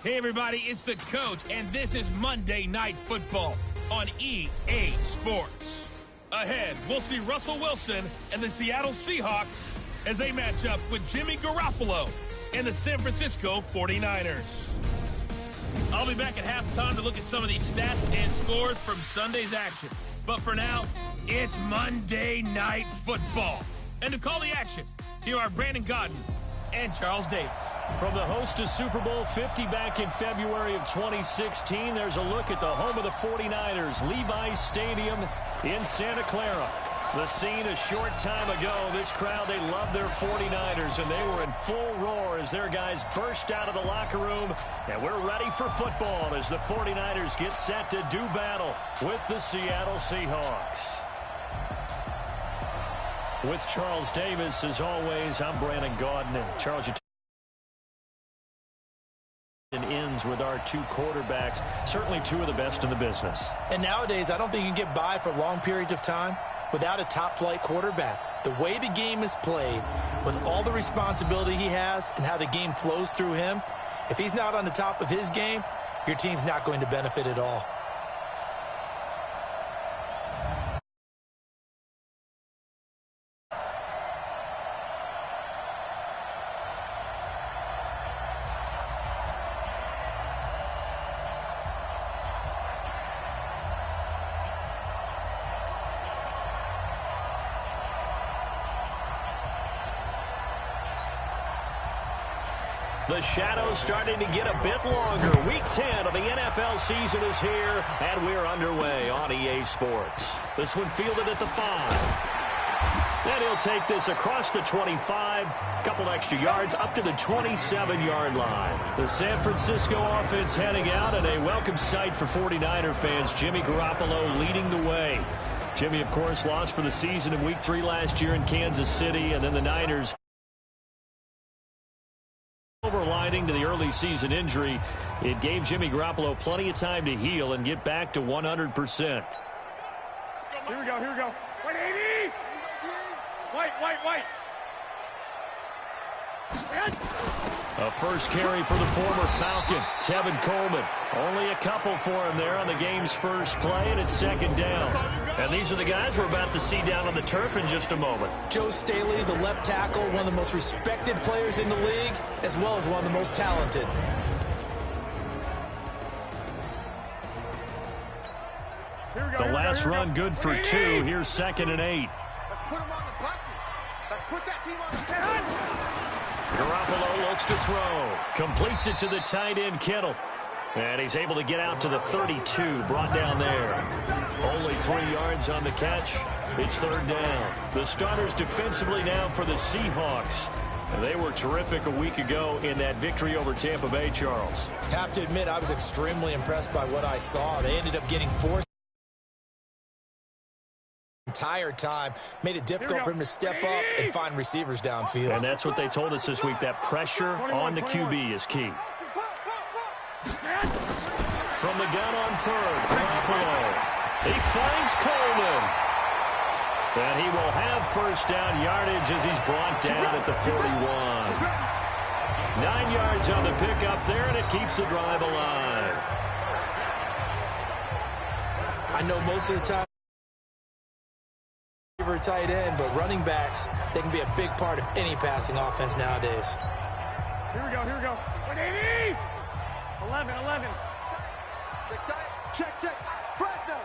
Hey, everybody, it's the coach, and this is Monday Night Football on EA Sports. Ahead, we'll see Russell Wilson and the Seattle Seahawks as they match up with Jimmy Garoppolo and the Sanfransico 49ers. I'll be back at halftime to look at some of these stats and scores from Sunday's action. But for now, it's Monday Night Football. And to call the action, here are Brandon Godden and Charles Davis. From the host to Super Bowl 50 back in February of 2016, there's a look at the home of the 49ers, Levi's Stadium in Santa Clara. The scene a short time ago, this crowd, they love their 49ers, and they were in full roar as their guys burst out of the locker room. And we're ready for football as the 49ers get set to do battle with the Seattle Seahawks. With Charles Davis, as always, I'm Brandon Godden. And Charles, you ends with our two quarterbacks, certainly two of the best in the business. And nowadays, I don't think you can get by for long periods of time without a top-flight quarterback. The way the game is played, with all the responsibility he has and how the game flows through him, if he's not on the top of his game, your team's not going to benefit at all. The shadow's starting to get a bit longer. Week 10 of the NFL season is here, and we're underway on EA Sports. This one fielded at the 5. And he'll take this across the 25, a couple extra yards up to the 27-yard line. The San Francisco offense heading out, and a welcome sight for 49er fans. Jimmy Garoppolo leading the way. Jimmy, of course, lost for the season in Week 3 last year in Kansas City, and then the Niners overlining to the early season injury. It gave Jimmy Garoppolo plenty of time to heal and get back to 100%. Here we go. Wait, 80! Wait. A first carry for the former Falcon, Tevin Coleman. Only a couple for him there on the game's first play, and it's second down. And these are the guys we're about to see down on the turf in just a moment. Joe Staley, the left tackle, one of the most respected players in the league, as well as one of the most talented. The last run good for 2. Here's 2nd and 8. Let's put him on the buses. Let's put that team on the Garoppolo looks to throw. Completes it to the tight end, Kittle. And he's able to get out to the 32, brought down there. Only 3 yards on the catch. It's third down. The starters defensively now for the Seahawks. And they were terrific a week ago in that victory over Tampa Bay, Charles. Have to admit, I was extremely impressed by what I saw. They ended up getting 4 entire time, made it difficult for him to step up and find receivers downfield. And that's what they told us this week, that pressure on the QB is key. From the gun on third, Garoppolo. He finds Coleman. And he will have first down yardage as he's brought down at the 41. 9 yards on the pickup there, and it keeps the drive alive. I know most of the time tight end, but running backs, they can be a big part of any passing offense nowadays. Here we go. 180! 11. Check. Fresno.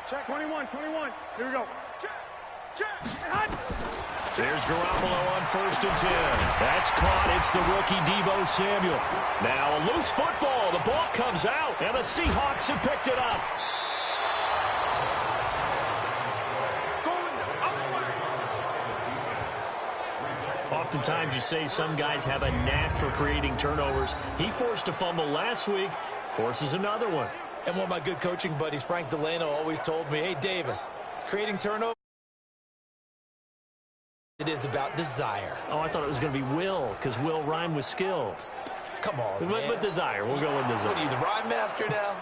Check. 21. Here we go. Check. There's Garoppolo on 1st and 10. That's caught. It's the rookie Deebo Samuel. Now a loose football. The ball comes out, and the Seahawks have picked it up. Oftentimes you say some guys have a knack for creating turnovers. He forced a fumble last week, forces another one. And one of my good coaching buddies, Frank Delano, always told me, hey, Davis, creating turnovers, it is about desire. Oh, I thought it was going to be will, because will rhyme with skill. Come on, man. But desire. We'll go with desire. What are you, the rhyme master now?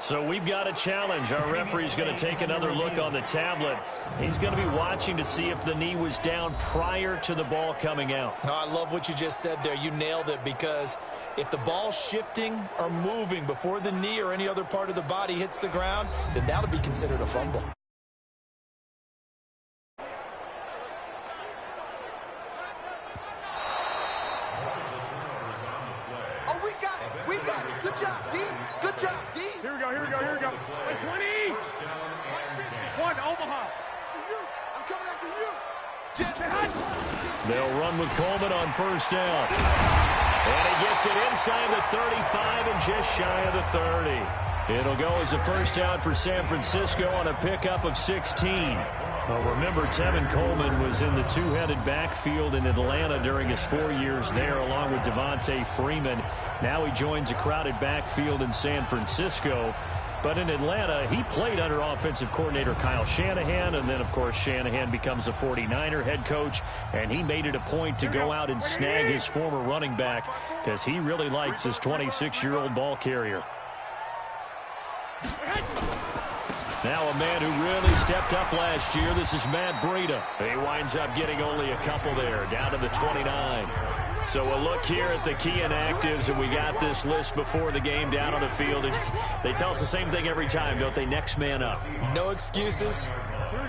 So we've got a challenge. Our referee's going to take another look on the tablet. He's going to be watching to see if the knee was down prior to the ball coming out. Oh, I love what you just said there. You nailed it, because if the ball's shifting or moving before the knee or any other part of the body hits the ground, then that'll be considered a fumble. Oh, we got it. We got it. Good job, D. Good job, D. Here we go. 20. 1, Omaha. I'm coming after you. They'll run with Coleman on first down. And he gets it inside the 35 and just shy of the 30. It'll go as a first down for San Francisco on a pickup of 16. Well, remember, Tevin Coleman was in the two-headed backfield in Atlanta during his 4 years there, along with Devontae Freeman. Now he joins a crowded backfield in San Francisco. But in Atlanta, he played under offensive coordinator Kyle Shanahan, and then, of course, Shanahan becomes a 49er head coach, and he made it a point to go out and snag his former running back because he really likes his 26-year-old ball carrier. Now a man who really stepped up last year. This is Matt Breida. He winds up getting only a couple there, down to the 29. So we'll look here at the key inactives, and we got this list before the game down on the field. They tell us the same thing every time, don't they? Next man up. No excuses.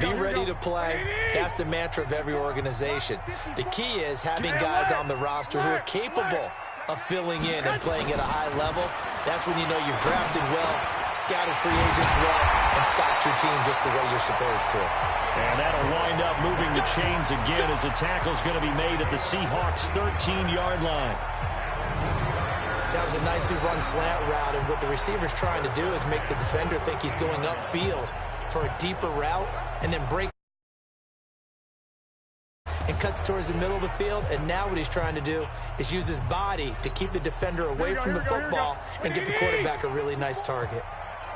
Be ready to play. That's the mantra of every organization. The key is having guys on the roster who are capable of filling in and playing at a high level. That's when you know you've drafted well, scouted free agents well, and stocked your team just the way you're supposed to. And that'll wind up moving the chains again as a tackle's going to be made at the Seahawks' 13-yard line. That was a nicely run slant route, and what the receiver's trying to do is make the defender think he's going upfield for a deeper route and then break and cuts towards the middle of the field. And now what he's trying to do is use his body to keep the defender away from the football and give the quarterback a really nice target.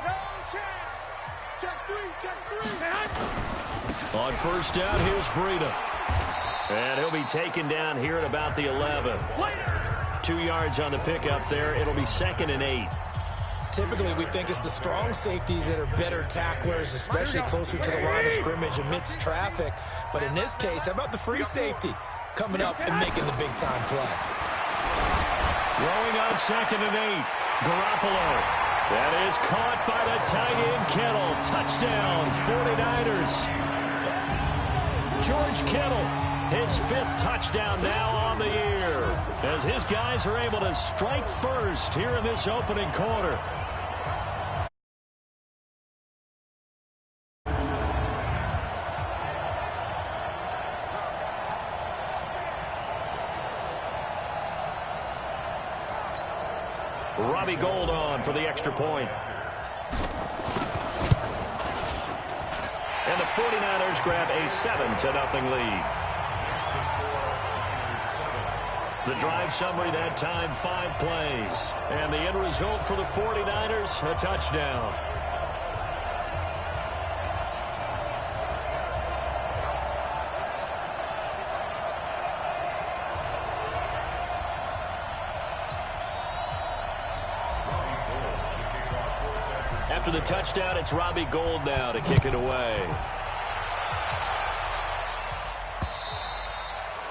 No chance. Check three. On first down, here's Breida. And he'll be taken down here at about the 11. 2 yards on the pickup there. It'll be 2nd and 8. Typically, we think it's the strong safeties that are better tacklers, especially closer to the line of scrimmage amidst traffic. But in this case, how about the free safety coming up and making the big-time play? Throwing on 2nd and 8. Garoppolo. That is caught by the tight end, Kittle. Touchdown, 49ers. George Kittle, his 5th touchdown now on the year, as his guys are able to strike first here in this opening quarter. Robbie Gould on for the extra point. And the 49ers grab a 7-0 lead. The drive summary that time, 5 plays. And the end result for the 49ers, a touchdown. After the touchdown, it's Robbie Gould now to kick it away.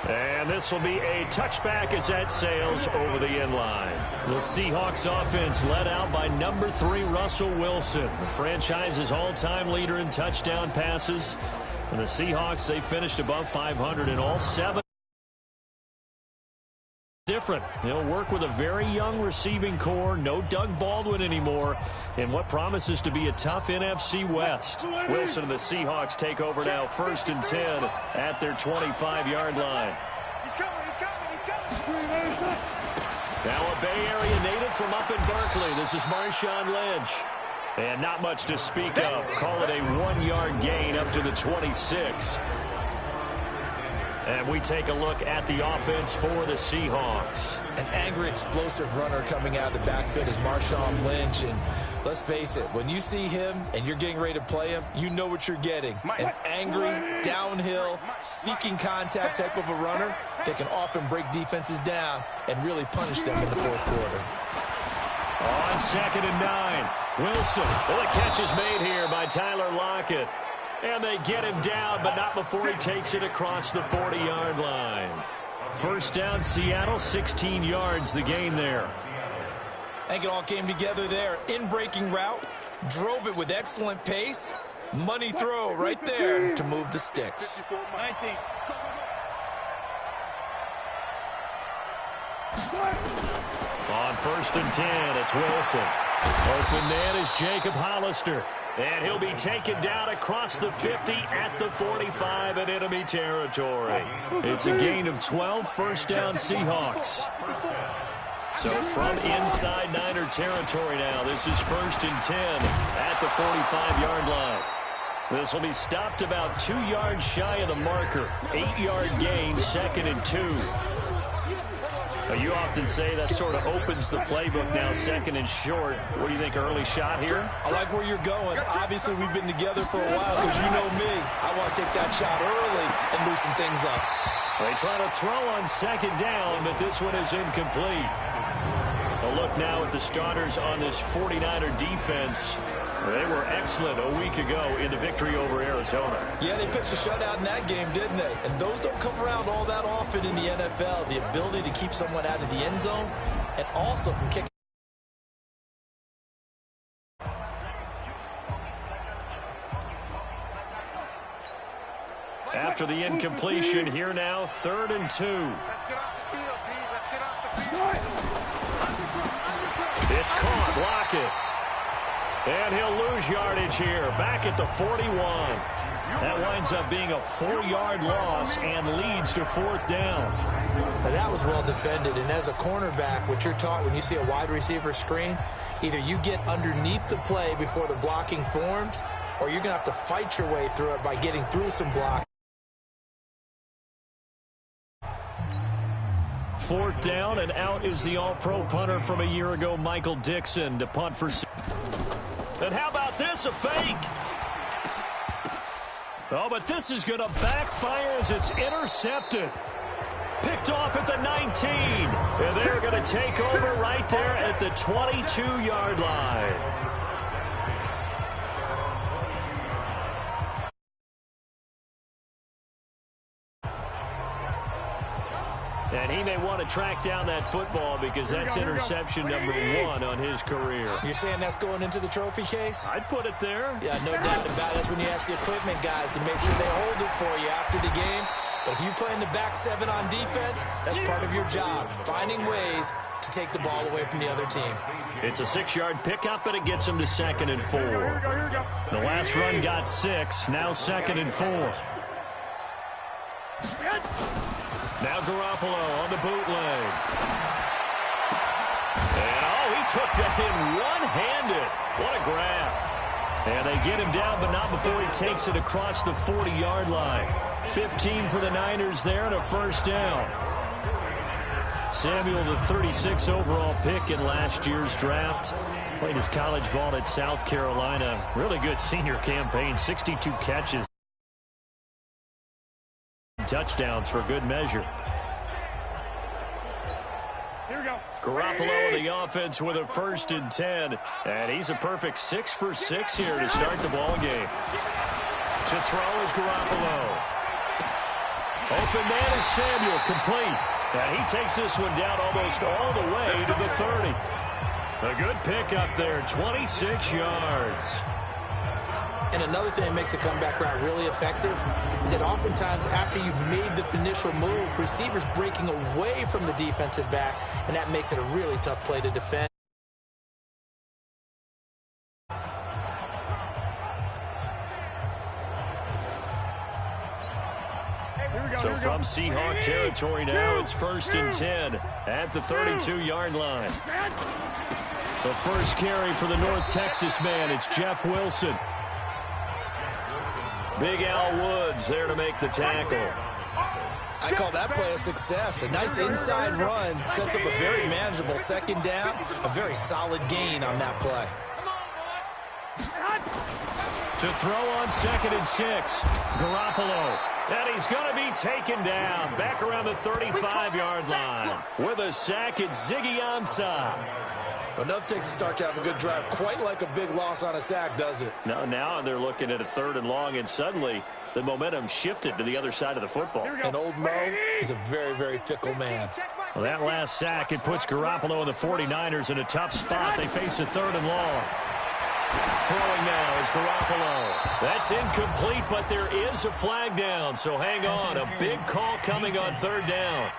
And this will be a touchback as that sails over the end line. The Seahawks offense led out by number 3, Russell Wilson, the franchise's all-time leader in touchdown passes. And the Seahawks, they finished above 500 in all 7. Different. They'll work with a very young receiving core. No Doug Baldwin anymore in what promises to be a tough NFC West. Wilson and the Seahawks take over now, 1st and 10 at their 25-yard line. He's coming. Now a Bay Area native from up in Berkeley. This is Marshawn Lynch. And not much to speak of. Call it a 1-yard gain up to the 26. And we take a look at the offense for the Seahawks. An angry, explosive runner coming out of the backfield is Marshawn Lynch. And let's face it, when you see him and you're getting ready to play him, you know what you're getting. An angry, downhill, seeking contact type of a runner that can often break defenses down and really punish them in the 4th quarter. On 2nd and 9, Wilson. Well, the catch is made here by Tyler Lockett. And they get him down, but not before he takes it across the 40-yard line. First down, Seattle, 16 yards the gain there. I think it all came together there. In-breaking route, drove it with excellent pace. Money throw right there to move the sticks. 19. On 1st and 10, it's Wilson. Open man is Jacob Hollister. And he'll be taken down across the 50 at the 45 in enemy territory. It's a gain of 12, first down Seahawks. So from inside Niner territory now, this is 1st and 10 at the 45-yard line. This will be stopped about 2 yards shy of the marker. 8-yard gain, 2nd and 2. You often say that sort of opens the playbook now, 2nd and short. What do you think, early shot here? I like where you're going. Obviously, we've been together for a while because you know me. I want to take that shot early and loosen things up. They try to throw on 2nd down, but this one is incomplete. A look now at the starters on this 49er defense. They were excellent a week ago in the victory over Arizona. Yeah, they pitched a shutout in that game, didn't they? And those don't come around all that often in the NFL. The ability to keep someone out of the end zone and also from kicking. After the incompletion, here now, 3rd and 2. Let's get off the field, D. Let's get off the field. It's caught, Lockett. And he'll lose yardage here, back at the 41. That winds up being a 4-yard loss and leads to 4th down. Now that was well defended, and as a cornerback, what you're taught when you see a wide receiver screen, either you get underneath the play before the blocking forms, or you're going to have to fight your way through it by getting through some blocking. 4th down, and out is the all-pro punter from a year ago, Michael Dixon, to punt for. And how about this, a fake? Oh, but this is going to backfire as it's intercepted. Picked off at the 19. And they're going to take over right there at the 22-yard line. And he may want to track down that football because that's interception number 1 on his career. You're saying that's going into the trophy case? I'd put it there. Yeah, no doubt about it. That's when you ask the equipment guys to make sure they hold it for you after the game. But if you play in the back 7 on defense, that's part of your job, finding ways to take the ball away from the other team. It's a 6-yard pickup, and it gets him to 2nd and 4. The last run got 6, now 2nd and 4. Now Garoppolo on the bootleg. And, he took that in one-handed. What a grab. And they get him down, but not before he takes it across the 40-yard line. 15 for the Niners there and a first down. Samuel, the 36th overall pick in last year's draft. Played his college ball at South Carolina. Really good senior campaign, 62 catches. Touchdowns for good measure. Here we go. Garoppolo in the offense with a 1st and 10. And he's a perfect 6 for 6 here to start the ball game. To throw is Garoppolo. Open man is Samuel, complete. And he takes this one down almost all the way to the 30. A good pickup there, 26 yards. And another thing that makes a comeback route really effective is that oftentimes after you've made the initial move, receivers breaking away from the defensive back, and that makes it a really tough play to defend. So from Seahawk territory now, it's 1st and 10 at the 32-yard line. The first carry for the North Texas man, it's Jeff Wilson. Big Al Woods there to make the tackle. I call that play a success. A nice inside run sets up a very manageable 2nd down. A very solid gain on that play. To throw on 2nd and 6, Garoppolo. And he's going to be taken down back around the 35-yard line. With a sack, it's Ziggy Ansah. Enough takes to start to have a good drive. Quite like a big loss on a sack, does it? No, now they're looking at a 3rd and long, and suddenly the momentum shifted to the other side of the football. And old Mo is a very, very fickle man. Well, that last sack, it puts Garoppolo and the 49ers in a tough spot. They face a 3rd and long. Throwing now is Garoppolo. That's incomplete, but there is a flag down, so hang on. A big call coming on 3rd down.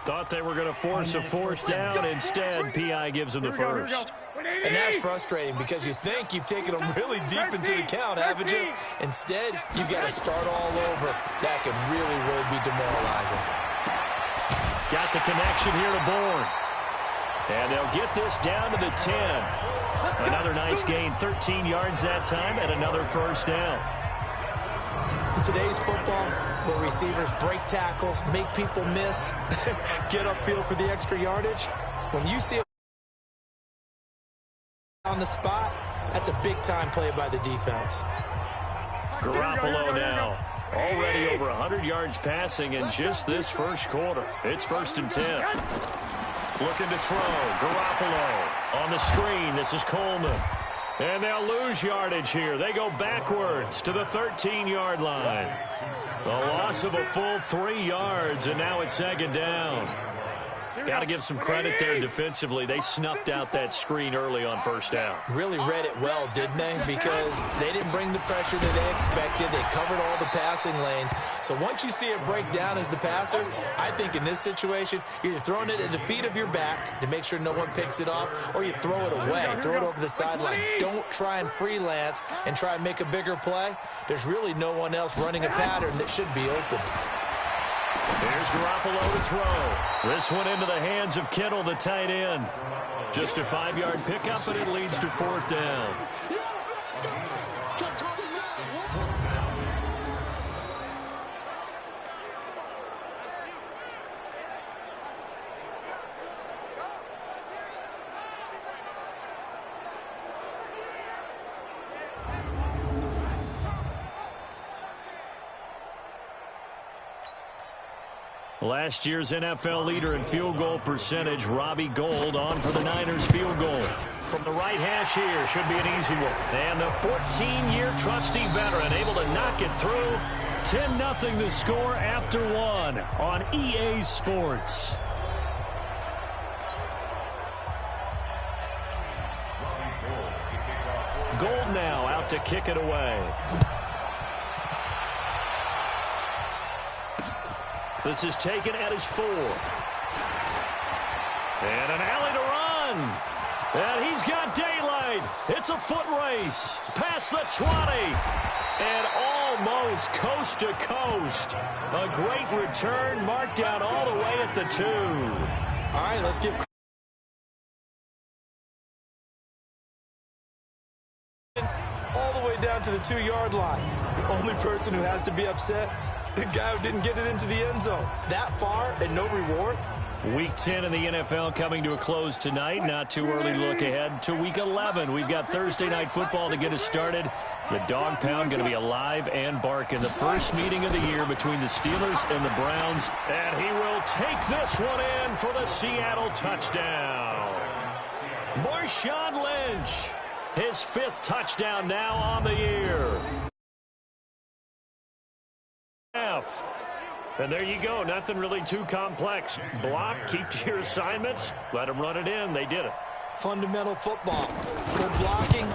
Thought they were going to force a 4th down. Instead, P.I. gives them the first. And that's frustrating because you think you've taken them really deep into the count, haven't you? Instead, you've got to start all over. That can really, really be demoralizing. Got the connection here to Bourne. And they'll get this down to the 10. Another nice gain, 13 yards that time, and another first down. In today's football, where receivers break tackles, make people miss, get upfield for the extra yardage, when you see it on the spot, that's a big-time play by the defense. Garoppolo now. Already over 100 yards passing in just this first quarter. It's 1st and 10. Looking to throw. Garoppolo on the screen. This is Coleman. And they'll lose yardage here. They go backwards to the 13-yard line. A loss of a full 3 yards, and now it's 2nd down. Got to give some credit there defensively. They snuffed out that screen early on 1st down. Really read it well, didn't they? Because they didn't bring the pressure that they expected. They covered all the passing lanes. So once you see it break down as the passer, I think in this situation, you're either throwing it at the feet of your back to make sure no one picks it off, or you throw it away, throw it over the sideline. Don't try and freelance and try and make a bigger play. There's really no one else running a pattern that should be open. Here's Garoppolo to throw. This one into the hands of Kittle, the tight end. Just a 5-yard pickup, and it leads to 4th down. Last year's NFL leader in field goal percentage, Robbie Gould, on for the Niners field goal. From the right hash here, should be an easy one. And the 14-year trusty veteran able to knock it through. 10-0 the score after 1 on EA Sports. Gould now out to kick it away. This is taken at his 4. And an alley to run. And he's got daylight. It's a foot race. Past the 20. And almost coast to coast. A great return marked down all the way at the 2. All right, let's give all the way down to the 2-yard line. The only person who has to be upset, the guy who didn't get it into the end zone. That far and no reward. Week 10 in the NFL coming to a close tonight. Not too early to look ahead to Week 11. We've got Thursday Night Football to get us started. The Dog Pound going to be alive and barking. The first meeting of the year between the Steelers and the Browns. And he will take this one in for the Seattle touchdown. Marshawn Lynch, his 5th touchdown now on the year. And there you go. Nothing really too complex. Block, keep to your assignments, let them run it in. They did it. Fundamental football. Good blocking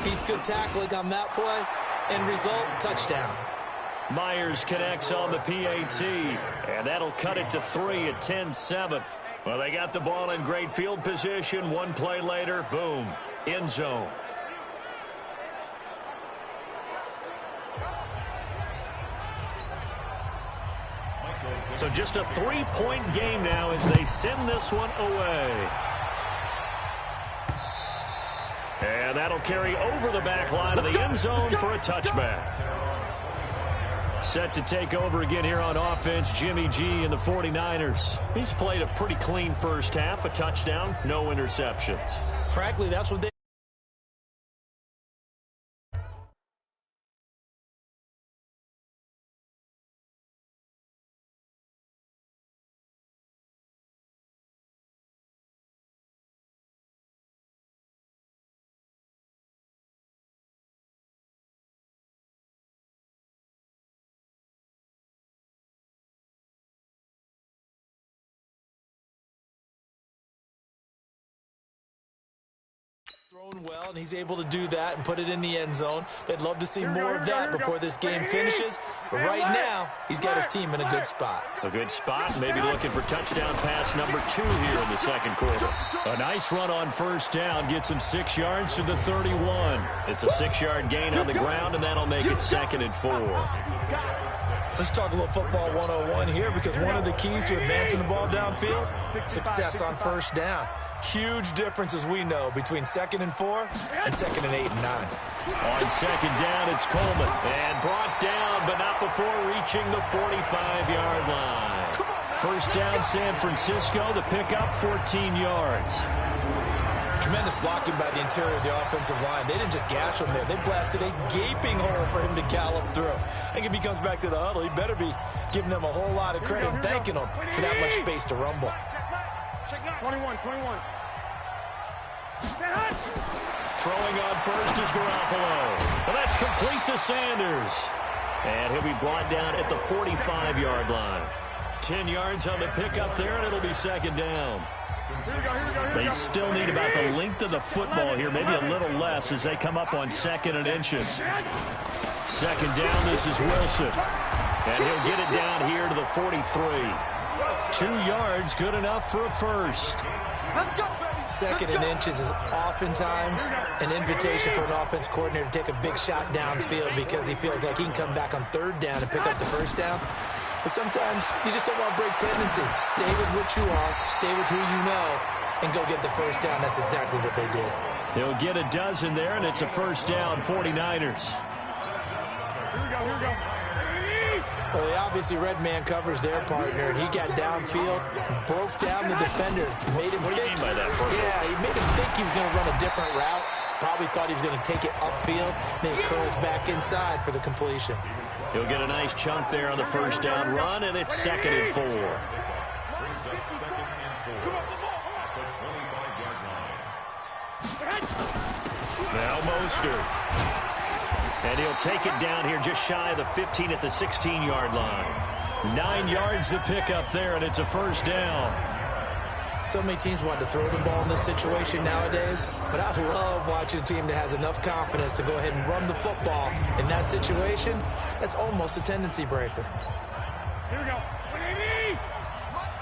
beats good tackling on that play. End result, touchdown. Myers connects on the PAT, and that'll cut it to 3 at 10-7. Well, they got the ball in great field position. One play later, boom, end zone. So just a 3-point game now as they send this one away. And that'll carry over the back line of the end zone for a touchback. Set to take over again here on offense, Jimmy G and the 49ers. He's played a pretty clean first half, a touchdown, no interceptions. Frankly, that's what they Thrown well, and he's able to do that and put it in the end zone. They'd love to see more of that before this game finishes. But right now, he's got his team in a good spot. A good spot, maybe looking for touchdown pass number 2 here in the second quarter. A nice run on first down, gets him 6 yards to the 31. It's a 6-yard gain on the ground, and that'll make it 2nd and 4. Let's talk a little football 101 here, because one of the keys to advancing the ball downfield, success on first down. Huge difference, as we know, between 2nd and 4 and 2nd and 8 and 9. On second down, it's Coleman. And brought down, but not before reaching the 45-yard line. First down, San Francisco. The pickup, 14 yards. Tremendous blocking by the interior of the offensive line. They didn't just gash him there. They blasted a gaping hole for him to gallop through. I think if he comes back to the huddle, he better be giving them a whole lot of credit and thanking them for that much space to rumble. 21. Throwing on first is Garoppolo. And that's complete to Sanders. And he'll be brought down at the 45-yard line. 10 yards on the pickup there, and it'll be second down. They still need about the length of the football here, maybe a little less as they come up on 2nd and inches. Second down, this is Wilson. And he'll get it down here to the 43. 2 yards, good enough for a first. 2nd and inches is oftentimes an invitation for an offense coordinator to take a big shot downfield because he feels like he can come back on 3rd down and pick up the first down. But sometimes you just don't want to break tendency. Stay with what you are, stay with who you know, and go get the first down. That's exactly what they did. They'll get a dozen there, and it's a first down, 49ers. Here we go. Well, they obviously red man covers their partner, and he got downfield, broke down the defender, made him What do you mean by that, Burger? Yeah, he made him think he was going to run a different route. Probably thought he was going to take it upfield, then he curls back inside for the completion. He'll get a nice chunk there on the first down run, and it's 2nd and 4. Now Mostert. And he'll take it down here just shy of the 15 at the 16-yard line. 9 yards to pick up there, and it's a first down. So many teams want to throw the ball in this situation nowadays, but I love watching a team that has enough confidence to go ahead and run the football in that situation. That's almost a tendency breaker. Here we go. 180.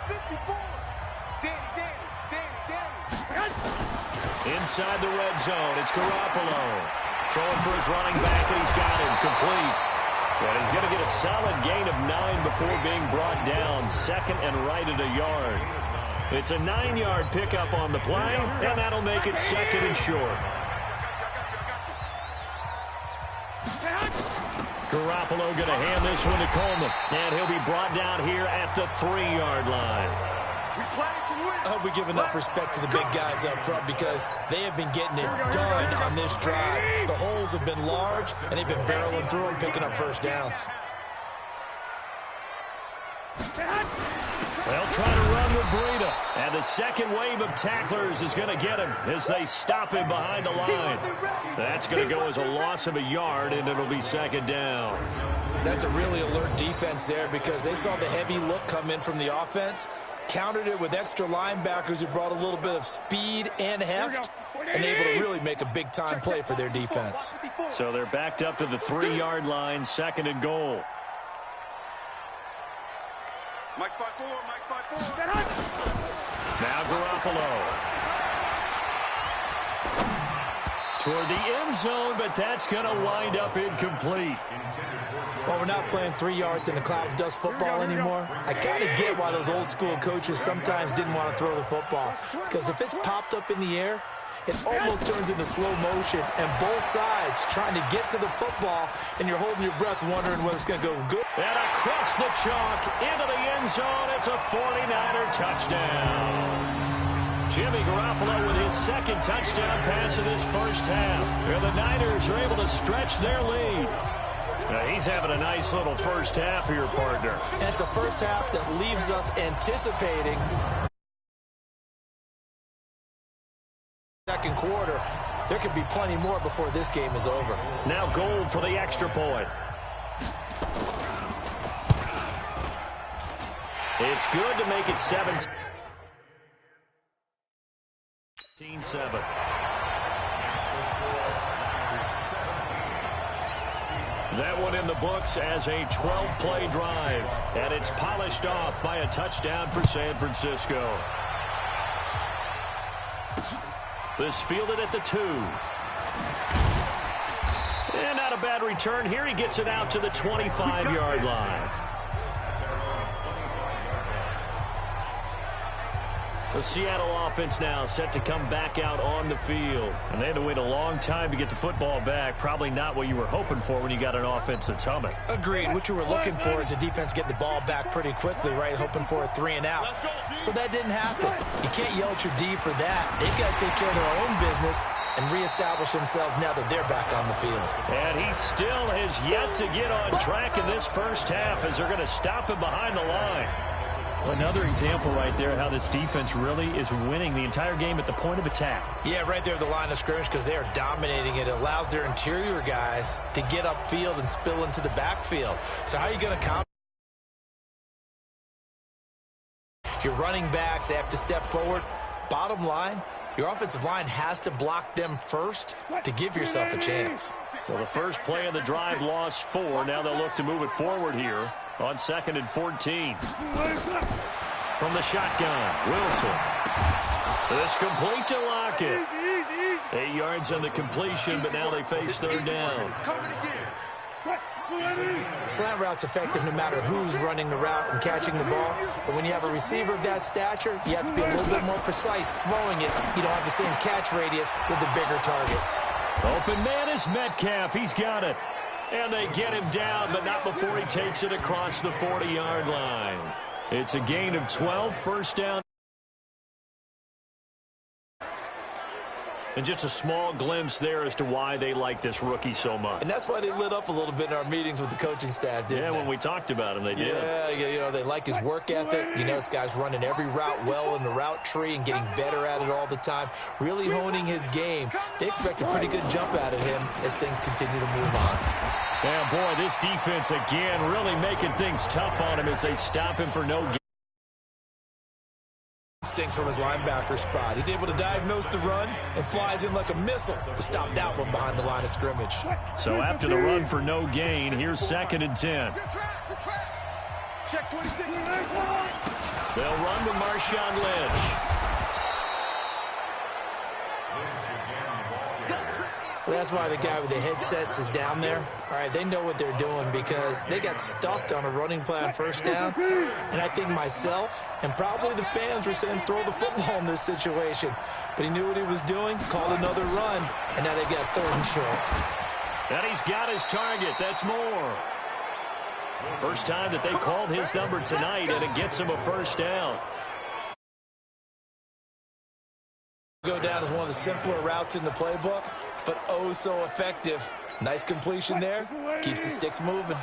54. Danny. Inside the red zone, it's Garoppolo. Throwing for his running back, and he's got him complete. And he's going to get a solid gain of 9 before being brought down. 2nd and right at a yard. It's a 9-yard pickup on the play, and that'll make it 2nd and short. Garoppolo going to hand this one to Coleman, and he'll be brought down here at the 3-yard line. I hope we give enough respect to the big guys up front because they have been getting it done on this drive. The holes have been large, and they've been barreling through them, picking up first downs. They'll try to run with Breida. And the second wave of tacklers is going to get him as they stop him behind the line. That's going to go as a loss of a yard, and it'll be 2nd down. That's a really alert defense there because they saw the heavy look come in from the offense, countered it with extra linebackers who brought a little bit of speed and heft, and able to really make a big-time play for their defense. So they're backed up to the 3-yard line, 2nd and goal. Mike 5-4. Now Garoppolo. Toward the end zone, but that's going to wind up incomplete. Well, we're not playing 3 yards in the cloud of dust football anymore. I kind of get why those old-school coaches sometimes didn't want to throw the football. Because if it's popped up in the air, it almost turns into slow motion, and both sides trying to get to the football, and you're holding your breath wondering whether it's going to go good. And across the chalk, into the end zone, it's a 49er touchdown. Jimmy Garoppolo with his 2nd touchdown pass of this first half. And the Niners are able to stretch their lead. Now, he's having a nice little first half here, partner. And it's a first half that leaves us anticipating second quarter. There could be plenty more before this game is over. Now Gold for the extra point. It's good to make it 17-7. That one in the books as a 12-play drive. And it's polished off by a touchdown for San Francisco. This fielded at the 2. And not a bad return here. He gets it out to the 25-yard line. The Seattle offense now set to come back out on the field. And they had to wait a long time to get the football back. Probably not what you were hoping for when you got an offense that's humming. Agreed. What you were looking for is the defense getting the ball back pretty quickly, right? Hoping for a 3 and out. So that didn't happen. You can't yell at your D for that. They've got to take care of their own business and reestablish themselves now that they're back on the field. And he still has yet to get on track in this first half as they're going to stop him behind the line. Another example right there how this defense really is winning the entire game at the point of attack. Yeah, right there at the line of scrimmage because they are dominating it. It allows their interior guys to get upfield and spill into the backfield. So how are you going to combat your running backs? They have to step forward. Bottom line, your offensive line has to block them first to give yourself a chance. Well, the first play of the drive lost 4. Now they'll look to move it forward here on 2nd and 14. From the shotgun, Wilson. It's complete to Lockett. 8 yards on the completion, but now they face 3rd down. Slant route's effective no matter who's running the route and catching the ball. But when you have a receiver of that stature, you have to be a little bit more precise throwing it. You don't have the same catch radius with the bigger targets. Open man is Metcalf. He's got it. And they get him down, but not before he takes it across the 40-yard line. It's a gain of 12, first down. And just a small glimpse there as to why they like this rookie so much. And that's why they lit up a little bit in our meetings with the coaching staff, didn't they? Yeah, when we talked about him, they did. Yeah, you know, they like his work ethic. You know, this guy's running every route well in the route tree and getting better at it all the time, really honing his game. They expect a pretty good jump out of him as things continue to move on. Yeah, boy, this defense again really making things tough on him as they stop him for no gain. Instincts from his linebacker spot. He's able to diagnose the run and flies in like a missile to stop that one behind the line of scrimmage. So after the run for no gain, here's 2nd and 10. Check 26. They'll run to Marshawn Lynch. Well, that's why the guy with the headsets is down there. All right, they know what they're doing because they got stuffed on a running play on 1st down. And I think myself and probably the fans were saying throw the football in this situation. But he knew what he was doing, called another run, and now they've got 3rd and short. And he's got his target. That's more. First time that they called his number tonight, and it gets him a first down. Go down as one of the simpler routes in the playbook, but oh so effective. Nice completion there. Keeps the sticks moving.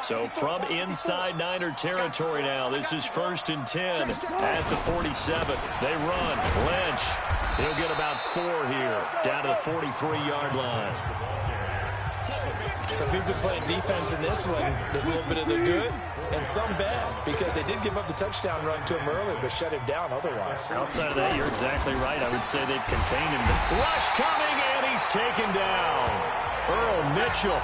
So from inside Niner territory now, this is 1st and 10 at the 47. They run. Lynch. He'll get about 4 here, down to the 43-yard line. Some people playing defense in this one. There's a little bit of the good and some bad because they did give up the touchdown run to him earlier but shut him down otherwise. Outside of that, you're exactly right. I would say they've contained him. Rush coming, and he's taken down. Earl Mitchell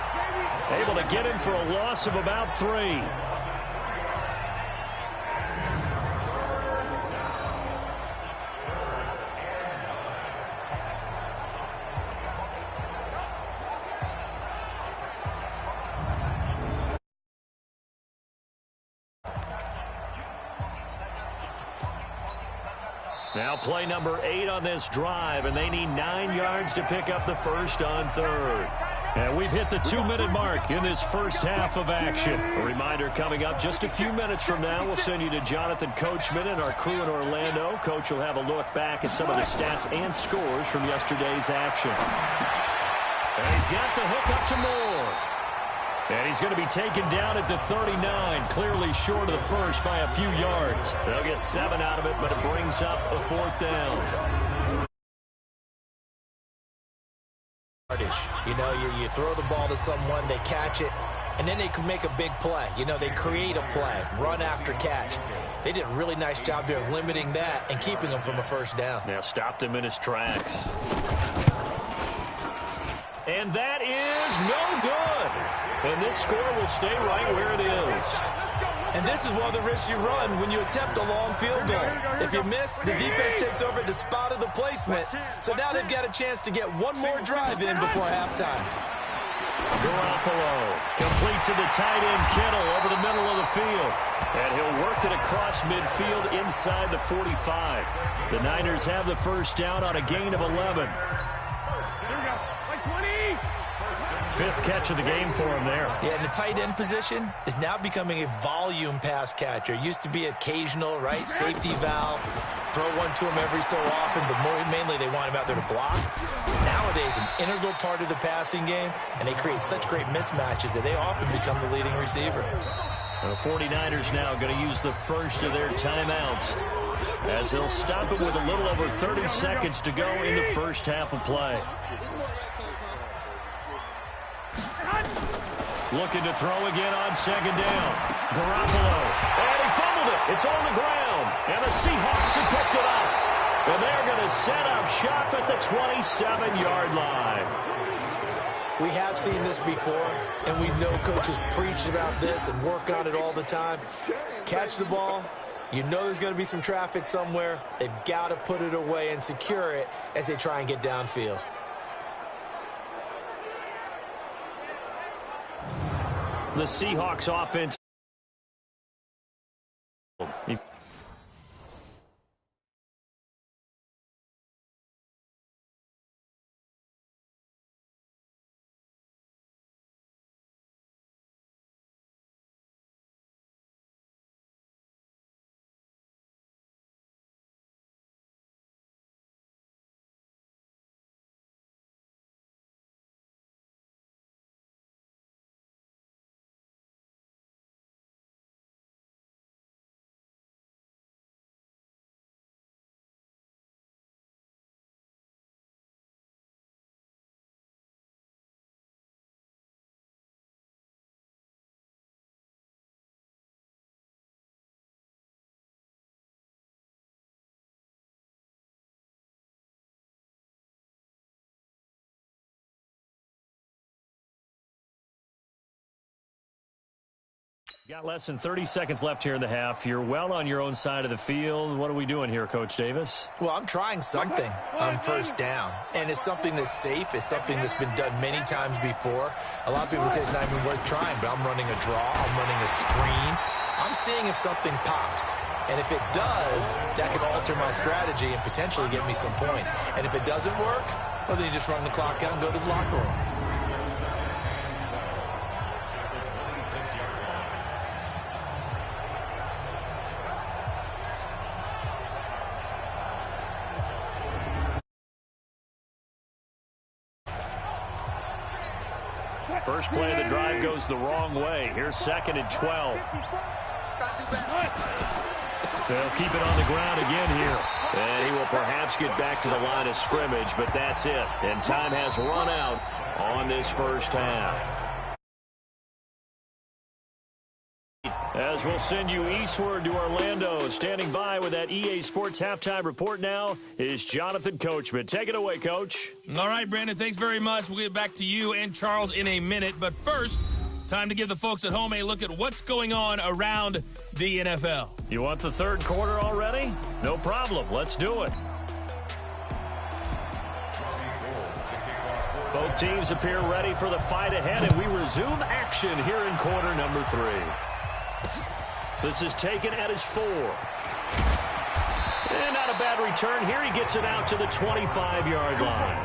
able to get him for a loss of about 3. Now play number 8 on this drive, and they need 9 yards to pick up the first on 3rd. And we've hit the 2-minute mark in this first half of action. A reminder coming up just a few minutes from now, we'll send you to Jonathan Coachman and our crew in Orlando. Coach will have a look back at some of the stats and scores from yesterday's action. And he's got the hook up to Moore. And he's going to be taken down at the 39, clearly short of the first by a few yards. They'll get 7 out of it, but it brings up a 4th down. You know, you throw the ball to someone, they catch it, and then they can make a big play. You know, they create a play, run after catch. They did a really nice job there of limiting that and keeping him from a first down. Now stopped him in his tracks. And that is no good. And this score will stay right where it is. And this is one of the risks you run when you attempt a long field goal. If you miss, the defense takes over at the spot of the placement. So now they've got a chance to get one more drive in before halftime. Garoppolo complete to the tight end Kittle over the middle of the field. And he'll work it across midfield inside the 45. The Niners have the first down on a gain of 11. Here we go. Like 20. Fifth catch of the game for him there. Yeah, and the tight end position is now becoming a volume pass catcher. Used to be occasional, right? Safety valve. Throw one to him every so often, but mainly they want him out there to block. Nowadays, an integral part of the passing game, and they create such great mismatches that they often become the leading receiver. The 49ers now going to use the first of their timeouts as they'll stop it with a little over 30 seconds to go in the first half of play. Looking to throw again on second down. Garoppolo. And he fumbled it. It's on the ground. And the Seahawks have picked it up. And they're going to set up shop at the 27-yard line. We have seen this before, and we know coaches preach about this and work on it all the time. Catch the ball. You know there's going to be some traffic somewhere. They've got to put it away and secure it as they try and get downfield. The Seahawks offense. Got less than 30 seconds left here in the half. You're well on your own side of the field. What are we doing here, Coach Davis? Well, I'm trying something on first down, and it's something that's safe. It's something that's been done many times before. A lot of people say it's not even worth trying, but I'm running a draw. I'm running a screen. I'm seeing if something pops. And if it does, that can alter my strategy and potentially get me some points. And if it doesn't work, well, then you just run the clock out and go to the locker room. First play of the drive goes the wrong way. Here's 2nd and 12. They'll keep it on the ground again here. And he will perhaps get back to the line of scrimmage, but that's it. And time has run out on this first half. As we'll send you eastward to Orlando. Standing by with that EA Sports halftime report now is Jonathan Coachman. Take it away, Coach. All right, Brandon, thanks very much. We'll get back to you and Charles in a minute. But first, time to give the folks at home a look at what's going on around the NFL. You want the third quarter already? No problem. Let's do it. Both teams appear ready for the fight ahead, and we resume action here in quarter number 3. This is taken at his 4. And not a bad return here. He gets it out to the 25-yard line.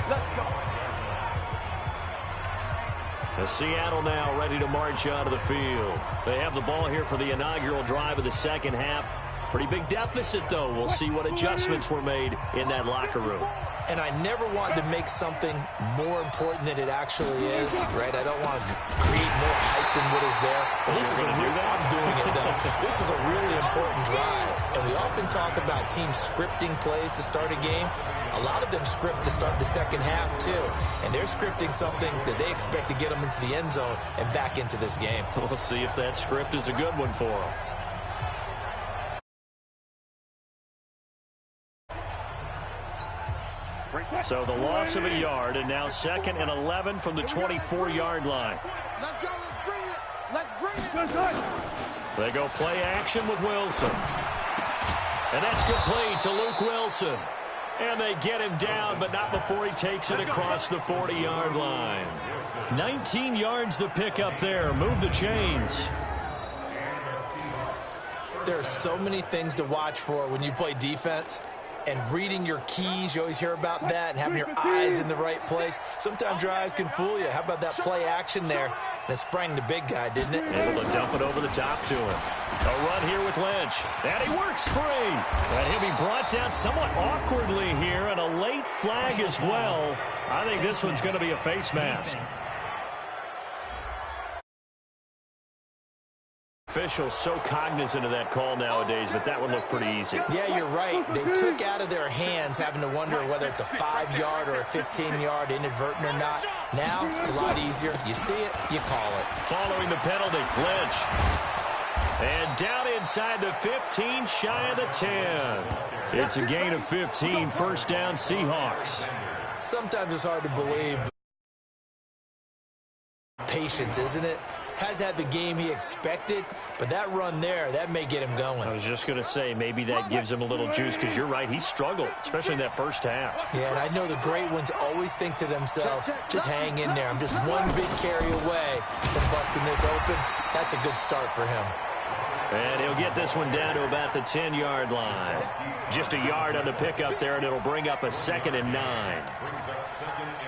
Let's go. The Seattle now ready to march onto the field. They have the ball here for the inaugural drive of the second half. Pretty big deficit, though. We'll see what adjustments were made in that locker room. And I never want to make something more important than it actually is, right? I don't want to create more hype than what is there. But this is I'm doing it, though. This is a really important drive. And we often talk about teams scripting plays to start a game. A lot of them script to start the second half, too. And they're scripting something that they expect to get them into the end zone and back into this game. We'll see if that script is a good one for them. So the loss of a yard, and now 2nd and 11 from the 24-yard line. Let's go. Let's bring it. They go play action with Wilson. And that's complete to Luke Wilson. And they get him down, but not before he takes it across the 40-yard line. 19 yards to pick up there. Move the chains. There are so many things to watch for when you play defense. And reading your keys, you always hear about that, and having your eyes in the right place. Sometimes your eyes can fool you. How about that play action there? And it sprang the big guy, didn't it? Able to dump it over the top to him. A run here with Lynch. And he works free. And he'll be brought down somewhat awkwardly here, and a late flag as well. I think this one's going to be a face mask. Officials so cognizant of that call nowadays, but that would look pretty easy. Yeah, you're right. They took out of their hands having to wonder whether it's a 5-yard or a 15-yard, inadvertent or not. Now, it's a lot easier. You see it, you call it. Following the penalty, Lynch. And down inside the 15, shy of the 10. It's a gain of 15, first down Seahawks. Sometimes it's hard to believe. Patience, isn't it? Has had the game he expected, but that run there, that may get him going. I was just going to say, maybe that gives him a little juice, because you're right, he struggled, especially in that first half. Yeah, and I know the great ones always think to themselves, just hang in there. I'm just one big carry away from busting this open. That's a good start for him. And he'll get this one down to about the 10-yard line. Just a yard on the pickup there, and it'll bring up a 2nd and 9.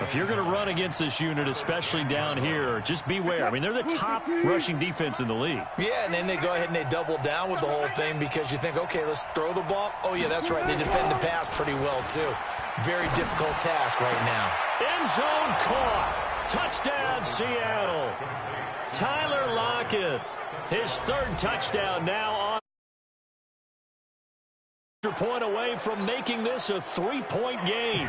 If you're going to run against this unit, especially down here, just beware. I mean, they're the top rushing defense in the league. Yeah, and then they go ahead and they double down with the whole thing because you think, okay, let's throw the ball. Oh, yeah, that's right. They defend the pass pretty well, too. Very difficult task right now. End zone caught. Touchdown, Seattle. Tyler Lockett. His 3rd touchdown now on. Point away from making this a 3-point game.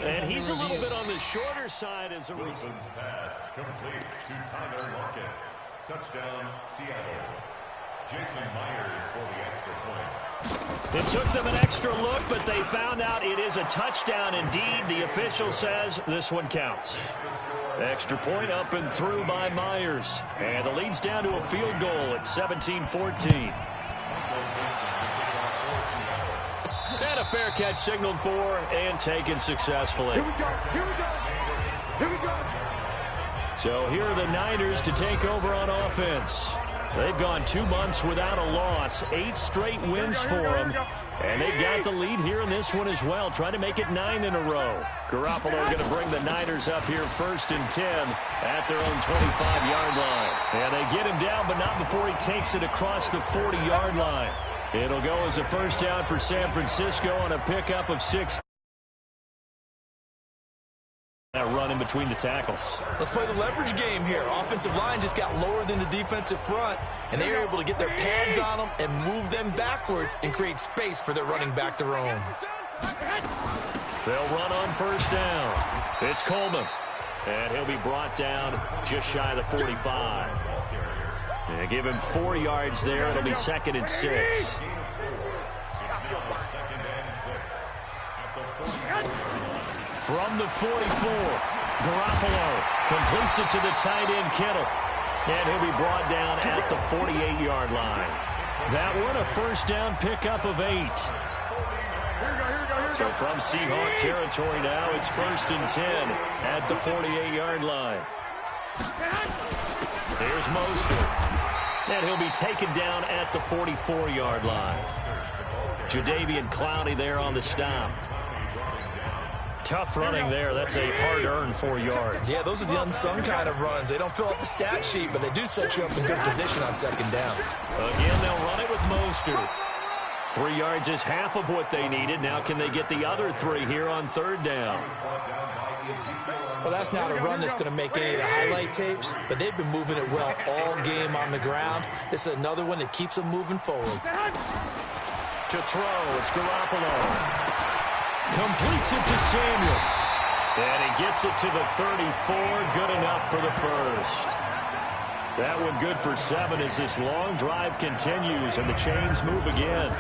And he's a little bit on the shorter side as a result. Pass complete to Tyler Lockett. Touchdown, Seattle. Jason Myers for the extra point. It took them an extra look, but they found out it is a touchdown indeed. The official says this one counts. Extra point up and through by Myers. And the lead's down to a field goal at 17-14. And a fair catch signaled for and taken successfully. Here we go. So here are the Niners to take over on offense. They've gone 2 months without a loss, 8 straight wins for them. And they've got the lead here in this one as well, trying to make it 9 in a row. Garoppolo going to bring the Niners up here 1st and 10 at their own 25-yard line. And they get him down, but not before he takes it across the 40-yard line. It'll go as a first down for San Francisco on a pickup of 6. That run in between the tackles. Let's play the leverage game here. Offensive line just got lower than the defensive front, and they were able to get their pads on them and move them backwards and create space for their running back to roam. They'll run on first down. It's Coleman, and he'll be brought down just shy of the 45. They give him 4 yards there. It'll be 2nd and 6. From the 44, Garoppolo completes it to the tight end, Kittle. And he'll be brought down at the 48-yard line. That one, a first down pickup of 8. So from Seahawk territory now, it's 1st and 10 at the 48-yard line. Here's Mostert. And he'll be taken down at the 44-yard line. Jadeveon Clowney there on the stop. Tough running there. That's a hard-earned 4 yards. Yeah, those are the unsung kind of runs. They don't fill up the stat sheet, but they do set you up in good position on 2nd down. Again, they'll run it with Mostert. 3 yards is half of what they needed. Now can they get the other 3 here on 3rd down? Well, that's not a run that's going to make any of the highlight tapes, but they've been moving it well all game on the ground. This is another one that keeps them moving forward. To throw, it's Garoppolo. Completes it to Samuel. And he gets it to the 34. Good enough for the first. That one good for 7 as this long drive continues and the chains move again.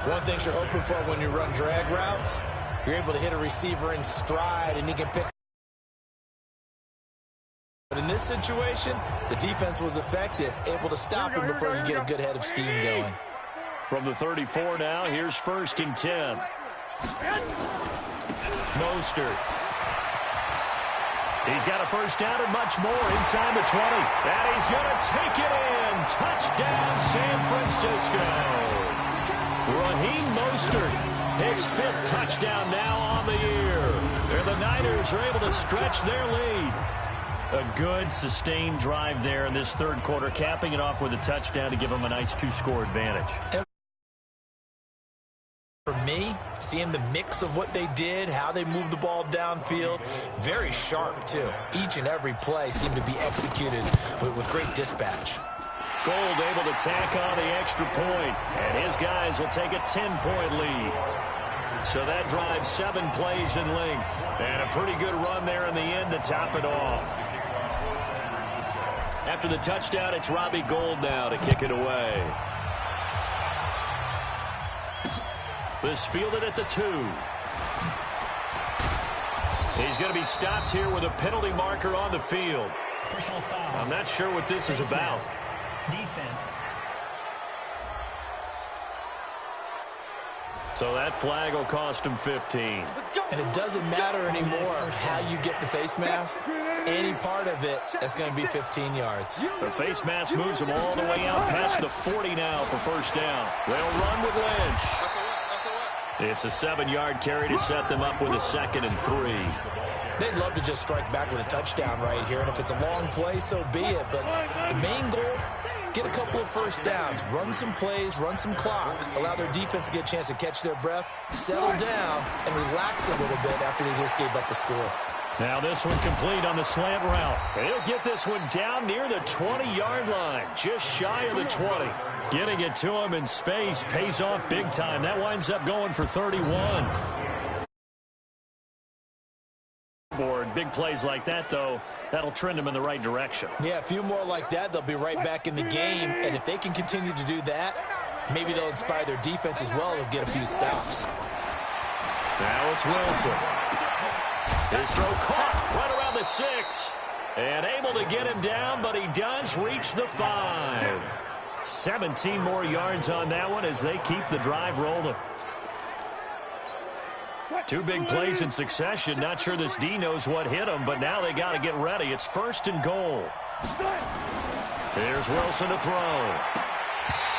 One thing you're hoping for when you run drag routes, You're able to hit a receiver in stride, and he can pick. But in this situation, the defense was effective, able to stop him before he get a good head of steam going. From the 34 now, here's 1st and 10. Mostert. He's got a first down and much more inside the 20. And he's going to take it in. Touchdown, San Francisco. Raheem Mostert, his 5th touchdown now on the year. And the Niners are able to stretch their lead. A good, sustained drive there in this 3rd quarter, capping it off with a touchdown to give them a nice 2-score advantage. For me, seeing the mix of what they did, how they moved the ball downfield, very sharp, too. Each and every play seemed to be executed with great dispatch. Gold able to tack on the extra point, and his guys will take a 10-point lead. So that drives 7 plays in length, and a pretty good run there in the end to top it off. After the touchdown, it's Robbie Gould now to kick it away. This fielded at the 2. He's going to be stopped here with a penalty marker on the field. Personal foul. I'm not sure what this is about. Defense. So that flag will cost him 15. And it doesn't matter anymore how you get the face mask. Any part of it, that's going to be 15 yards. The face mask moves them all the way out past the 40 now for first down. They'll run with Lynch. It's a 7-yard carry to set them up with a 2nd and 3. They'd love to just strike back with a touchdown right here, and if it's a long play, so be it. But the main goal, get a couple of first downs, run some plays, run some clock, allow their defense to get a chance to catch their breath, settle down, and relax a little bit after they just gave up the score. Now this one complete on the slant route. He'll get this one down near the 20-yard line, just shy of the 20. Getting it to him in space pays off big time. That winds up going for 31. Big plays like that, though, that'll trend them in the right direction. Yeah, a few more like that, they'll be right back in the game. And if they can continue to do that, maybe they'll inspire their defense as well. They'll get a few stops. Now it's Wilson. His throw caught right around the 6. And able to get him down, but he does reach the 5. 17 more yards on that one as they keep the drive rolling. 2 big plays in succession. Not sure this D knows what hit him, but now they got to get ready. It's 1st and goal. Here's Wilson to throw.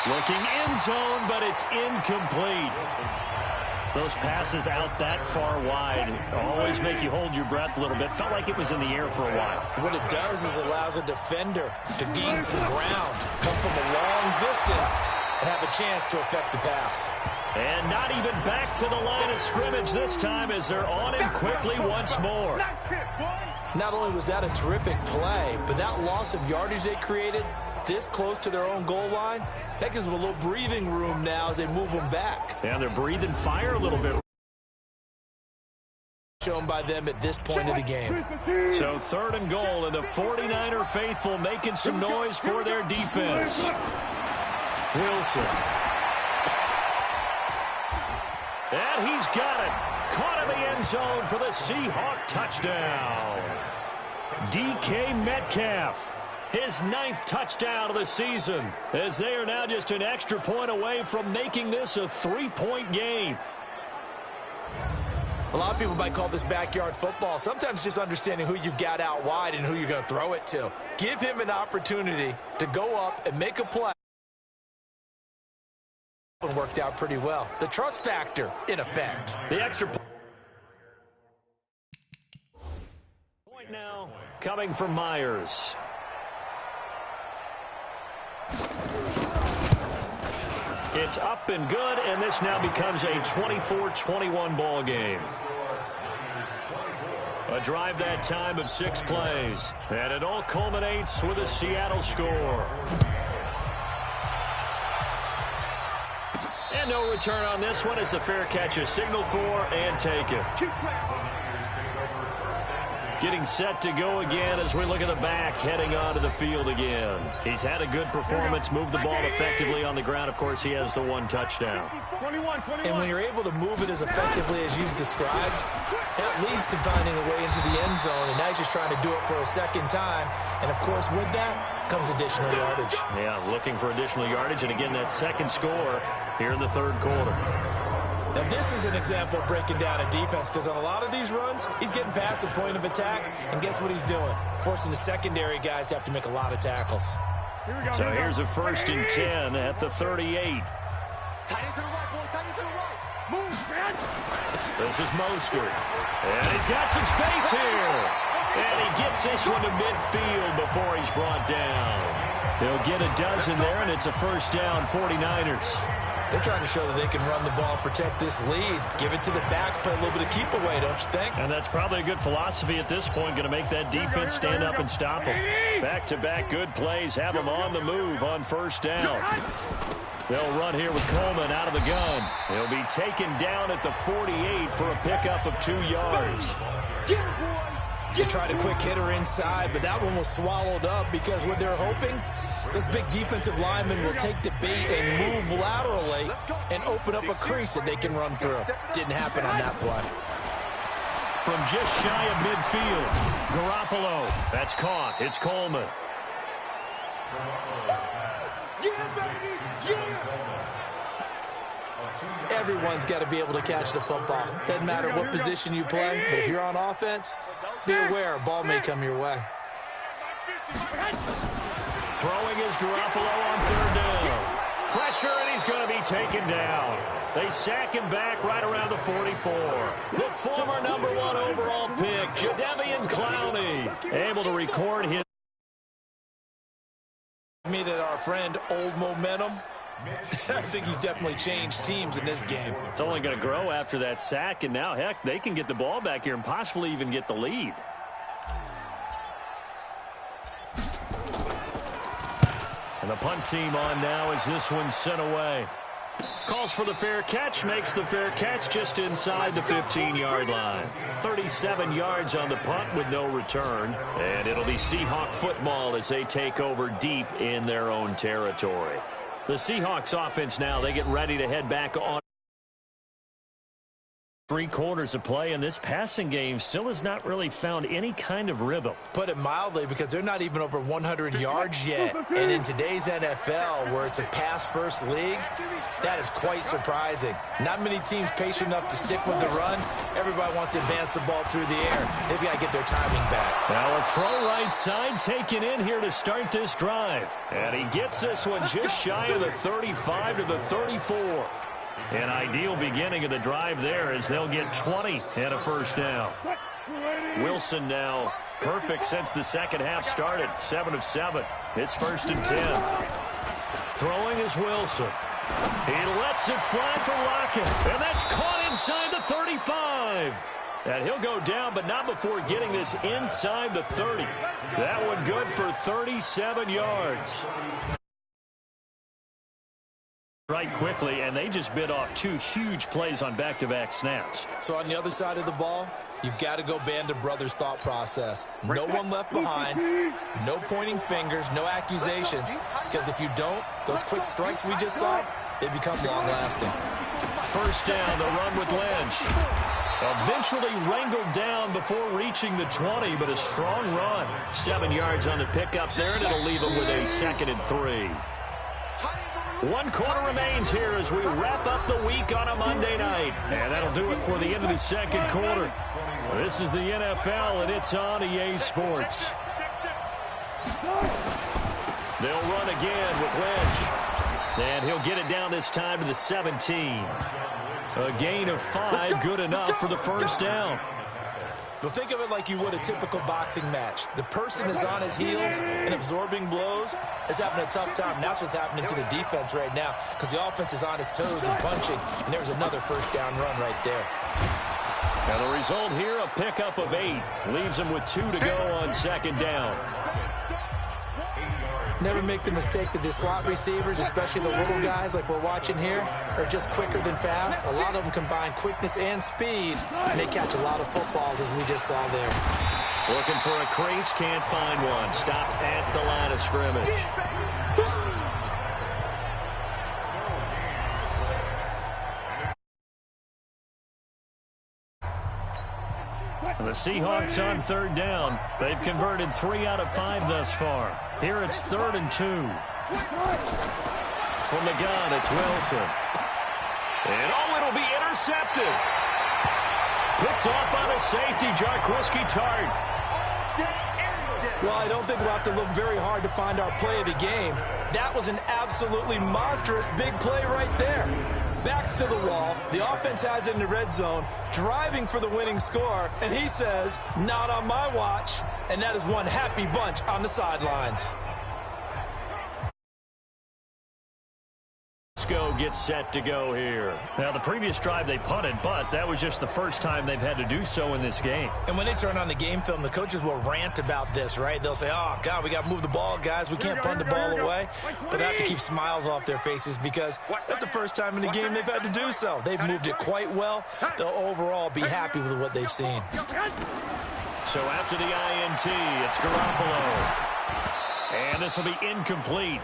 Looking end zone, but it's incomplete. Those passes out that far wide always make you hold your breath a little bit. Felt like it was in the air for a while. What it does is it allows a defender to gain some ground, come from a long distance, and have a chance to affect the pass. And not even back to the line of scrimmage this time as they're on him quickly once more. Not only was that a terrific play, but that loss of yardage they created this close to their own goal line, that gives them a little breathing room now as they move them back. And they're breathing fire a little bit. Shown by them at this point of the game. So 3rd and goal, and the 49er faithful making some noise for their defense. Wilson. And he's got it. Caught in the end zone for the Seahawk touchdown. DK Metcalf, his 9th touchdown of the season, as they are now just an extra point away from making this a 3-point game. A lot of people might call this backyard football. Sometimes just understanding who you've got out wide and who you're going to throw it to. Give him an opportunity to go up and make a play. Worked out pretty well. The trust factor in effect. The extra point now coming from Myers. It's up and good, and this now becomes a 24-21 ball game. A drive that time of 6 plays, and it all culminates with a Seattle score. And no return on this one as the fair catch is signaled for and taken. Getting set to go again as we look at the back, heading onto the field again. He's had a good performance, moved the ball effectively on the ground. Of course, he has the one touchdown. And when you're able to move it as effectively as you've described, that leads to finding a way into the end zone, and now he's just trying to do it for a second time. And, of course, with that comes additional yardage. Yeah, looking for additional yardage, and again, that second score here in the third quarter. Now, this is an example of breaking down a defense, because on a lot of these runs, he's getting past the point of attack, and guess what he's doing? Forcing the secondary guys to have to make a lot of tackles. So here's a 1st and 10 at the 38. This is Mostert. And he's got some space here. And he gets this one to midfield before he's brought down. He'll get a dozen there, and it's a 1st down, 49ers. They're trying to show that they can run the ball and protect this lead. Give it to the backs, play a little bit of keep away, don't you think? And that's probably a good philosophy at this point, going to make that defense stand up and stop them. Back-to-back good plays, have them on the move on 1st down. They'll run here with Coleman out of the gun. He'll be taken down at the 48 for a pickup of 2 yards. They tried a quick hitter inside, but that one was swallowed up because what they're hoping, this big defensive lineman will take the bait and move laterally and open up a crease that they can run through. Didn't happen on that play. From just shy of midfield, Garoppolo. That's caught. It's Coleman. Everyone's got to be able to catch the football. Doesn't matter what position you play, but if you're on offense, be aware a ball may come your way. Throwing is Garoppolo on 3rd down. Pressure, and he's going to be taken down. They sack him back right around the 44. The former #1 overall pick, Jadeveon Clowney, able to record his. Me that our friend Old Momentum, I think he's definitely changed teams in this game. It's only going to grow after that sack, and now, heck, they can get the ball back here and possibly even get the lead. And the punt team on now as this one's sent away. Calls for the fair catch, makes the fair catch just inside the 15-yard line. 37 yards on the punt with no return. And it'll be Seahawk football as they take over deep in their own territory. The Seahawks offense now, they get ready to head back on. 3 quarters of play, and this passing game still has not really found any kind of rhythm. Put it mildly, because they're not even over 100 yards yet. And in today's NFL, where it's a pass-first league, that is quite surprising. Not many teams patient enough to stick with the run. Everybody wants to advance the ball through the air. They've got to get their timing back. Now a throw right side taken in here to start this drive. And he gets this one just shy of the 35 to the 34. An ideal beginning of the drive there as they'll get 20 and a 1st down. Wilson now perfect since the second half started. 7 of 7. It's 1st and 10. Throwing is Wilson. He lets it fly for Lockett. And that's caught inside the 35. And he'll go down, but not before getting this inside the 30. That one good for 37 yards. Right quickly, and they just bit off 2 huge plays on back-to-back snaps. So on the other side of the ball, you've got to go Band of Brothers thought process. No one left behind, no pointing fingers, no accusations, because if you don't, those quick strikes we just saw, they become long-lasting. 1st down, the run with Lynch. Eventually wrangled down before reaching the 20, but a strong run. 7 yards on the pickup there, and it'll leave them with a 2nd and 3. 1 quarter remains here as we wrap up the week on a Monday night. And that'll do it for the end of the 2nd quarter. This is the NFL, and it's on EA Sports. They'll run again with Lynch. And he'll get it down this time to the 17. A gain of 5, good enough for the 1st down. But think of it like you would a typical boxing match. The person that's on his heels and absorbing blows is having a tough time. And that's what's happening to the defense right now, because the offense is on his toes and punching. And there's another 1st down run right there. Now the result here, a pickup of 8. Leaves him with 2 to go on 2nd down. Never make the mistake that the slot receivers, especially the little guys like we're watching here, are just quicker than fast. A lot of them combine quickness and speed, and they catch a lot of footballs, as we just saw there. Looking for a crease, can't find one. Stopped at the line of scrimmage. The Seahawks on third down. They've converted 3 out of 5 thus far. Here it's 3rd and 2. From the gun, it's Wilson. And it'll be intercepted. Picked off by the safety, Jarquiski Tart. Well, I don't think we'll have to look very hard to find our play of the game. That was an absolutely monstrous big play right there. Backs to the wall. The offense has it in the red zone, driving for the winning score, and he says, not on my watch. And that is one happy bunch on the sidelines. Gets set to go here. Now, the previous drive they punted, but that was just the first time they've had to do so in this game. And when they turn on the game film, the coaches will rant about this, right? They'll say, oh, God, we got to move the ball, guys. We can't punt the ball away. But they have to keep smiles off their faces because that's the first time in the game they've had to do so. They've moved it quite well. They'll overall be happy with what they've seen. So after the INT, it's Garoppolo. And this will be incomplete.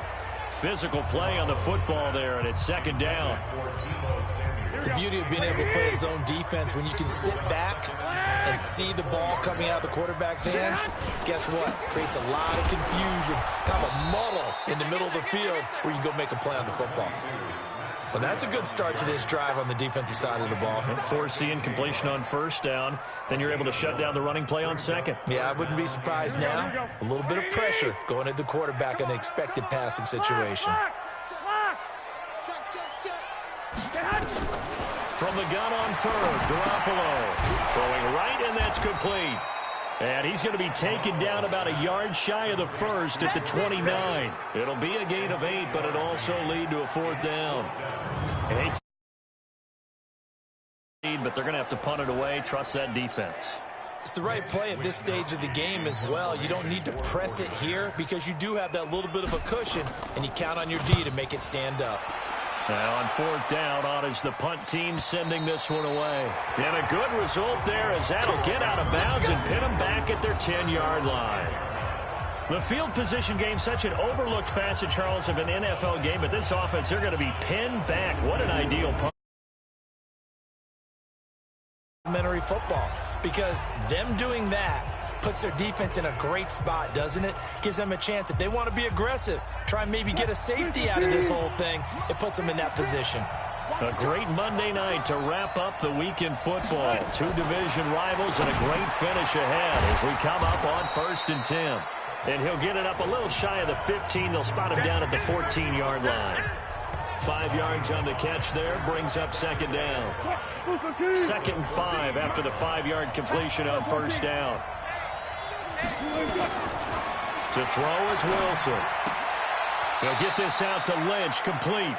Physical play on the football there, and it's 2nd down. The beauty of being able to play a zone defense, when you can sit back and see the ball coming out of the quarterback's hands, guess what? Creates a lot of confusion, kind of a muddle in the middle of the field where you can go make a play on the football. Well, that's a good start to this drive on the defensive side of the ball. Force the incompletion on 1st down. Then you're able to shut down the running play on 2nd. Yeah, I wouldn't be surprised now. A little bit of pressure going at the quarterback in an expected passing situation. From the gun on 3rd, Garoppolo. Throwing right, and that's complete. And he's going to be taken down about a yard shy of the 1st at the 29. It'll be a gain of 8, but it'll also lead to a 4th down. But they're going to have to punt it away. Trust that defense. It's the right play at this stage of the game as well. You don't need to press it here because you do have that little bit of a cushion, and you count on your D to make it stand up. Now on 4th down, on is the punt team sending this one away. And a good result there as that'll get out of bounds and pin them back at their 10-yard line. The field position game, such an overlooked facet, Charles, of an NFL game, but this offense, they're going to be pinned back. What an ideal punt. Football, because them doing that puts their defense in a great spot, doesn't it? Gives them a chance. If they want to be aggressive, try and maybe get a safety out of this whole thing, it puts them in that position. A great Monday night to wrap up the week in football. 2 division rivals and a great finish ahead as we come up on 1st and 10. And he'll get it up a little shy of the 15. They'll spot him down at the 14-yard line. 5 yards on the catch there, brings up 2nd down. 2nd and 5 after the 5-yard completion on 1st down. To throw is Wilson. He'll get this out to Lynch, complete.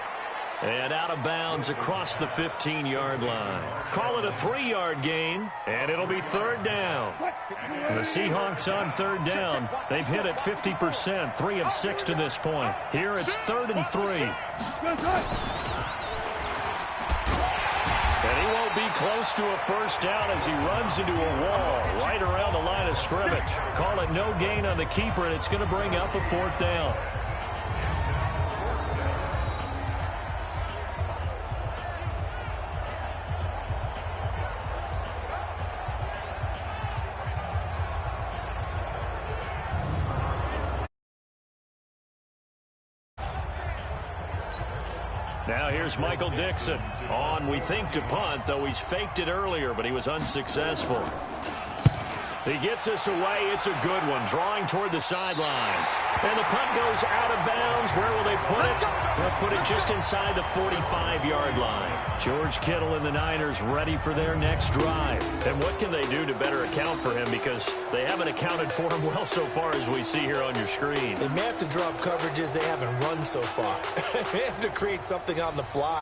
And out of bounds across the 15-yard line. Call it a 3-yard gain, and it'll be 3rd down. The Seahawks on 3rd down. They've hit it 50%, 3 of 6 to this point. Here it's 3rd and 3. And he won't be close to a 1st down as he runs into a wall right around the line of scrimmage. Call it no gain on the keeper, and it's going to bring up a 4th down. Now here's Michael Dixon on, we think, to punt, though he's faked it earlier, but he was unsuccessful. He gets this away. It's a good one, drawing toward the sidelines. And the punt goes out of bounds. Where will they put it? They'll put it just inside the 45-yard line. George Kittle and the Niners ready for their next drive. And what can they do to better account for him? Because they haven't accounted for him well so far, as we see here on your screen. They may have to drop coverages they haven't run so far. They have to create something on the fly.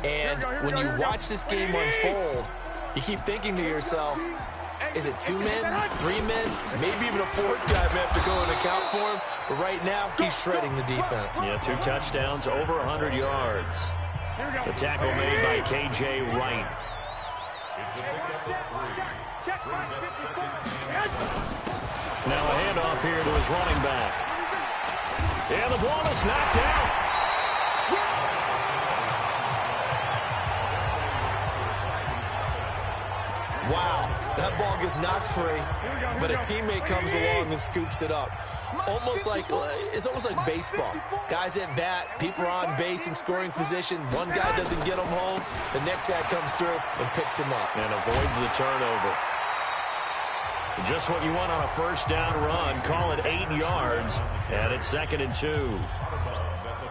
And when you watch this game unfold, you keep thinking to yourself, is it 2 men, 3 men, maybe even a 4th guy may have to go and account for him. But right now, he's shredding the defense. Yeah, 2 touchdowns, over 100 yards. The tackle made by K.J. Wright. Now a handoff here to his running back. And the ball is knocked out. Wow, that ball gets knocked free, but a teammate comes along and scoops it up. It's almost like baseball. Guys at bat, people are on base in scoring position. One guy doesn't get him home. The next guy comes through and picks him up. And avoids the turnover. Just what you want on a first down run. Call it 8 yards, and it's 2nd and 2.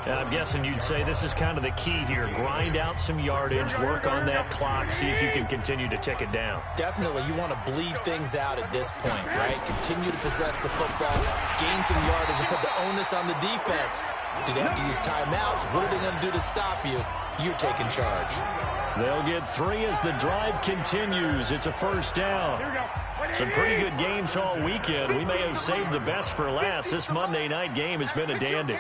And I'm guessing you'd say this is kind of the key here. Grind out some yardage, work on that clock, see if you can continue to tick it down. Definitely, you want to bleed things out at this point, right? Continue to possess the football, gain some yardage, and put the onus on the defense. Do they have to use timeouts? What are they going to do to stop you? You're taking charge. They'll get 3 as the drive continues. It's a first down. Some pretty good games all weekend. We may have saved the best for last. This Monday night game has been a dandy.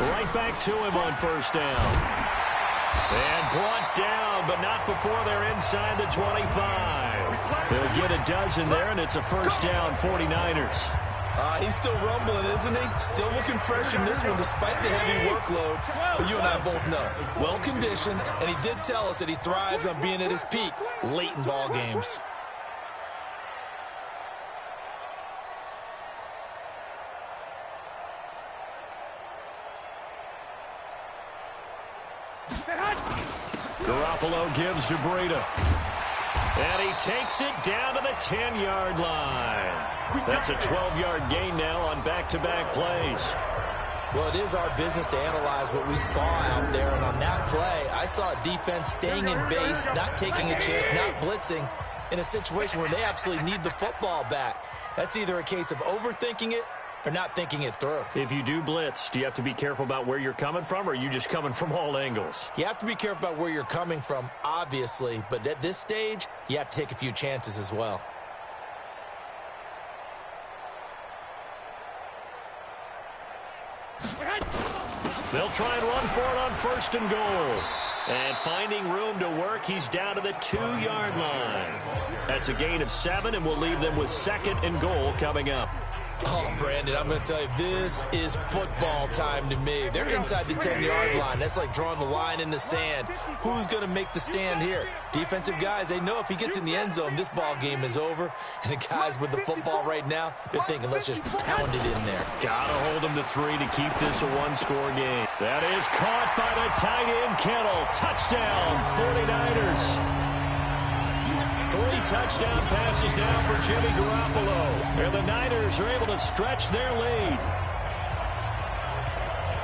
Right back to him on first down. And brought down, but not before they're inside the 25. They'll get a dozen there, and it's a first down, 49ers. He's still rumbling, isn't he? Still looking fresh in this one despite the heavy workload. But you and I both know, well-conditioned, and he did tell us that he thrives on being at his peak late in ball games. Garoppolo gives to Breida. And he takes it down to the 10-yard line. That's a 12-yard gain now on back-to-back plays. Well, it is our business to analyze what we saw out there. And on that play, I saw a defense staying in base, not taking a chance, not blitzing, in a situation where they absolutely need the football back. That's either a case of overthinking it or not thinking it through. If you do blitz, do you have to be careful about where you're coming from, or are you just coming from all angles? You have to be careful about where you're coming from, obviously, but at this stage, you have to take a few chances as well. They'll try and run for it on first and goal. And finding room to work, he's down to the 2-yard line. That's a gain of 7, and we'll leave them with 2nd and goal coming up. Oh, Brandon, I'm going to tell you, this is football time to me. They're inside the 10-yard line. That's like drawing the line in the sand. Who's going to make the stand here? Defensive guys, they know if he gets in the end zone, this ball game is over. And the guys with the football right now, they're thinking, let's just pound it in there. Got to hold them to 3 to keep this a one-score game. That is caught by the tight end, Kittle. Touchdown, 49ers. 3 touchdown passes now for Jimmy Garoppolo. And the Niners are able to stretch their lead.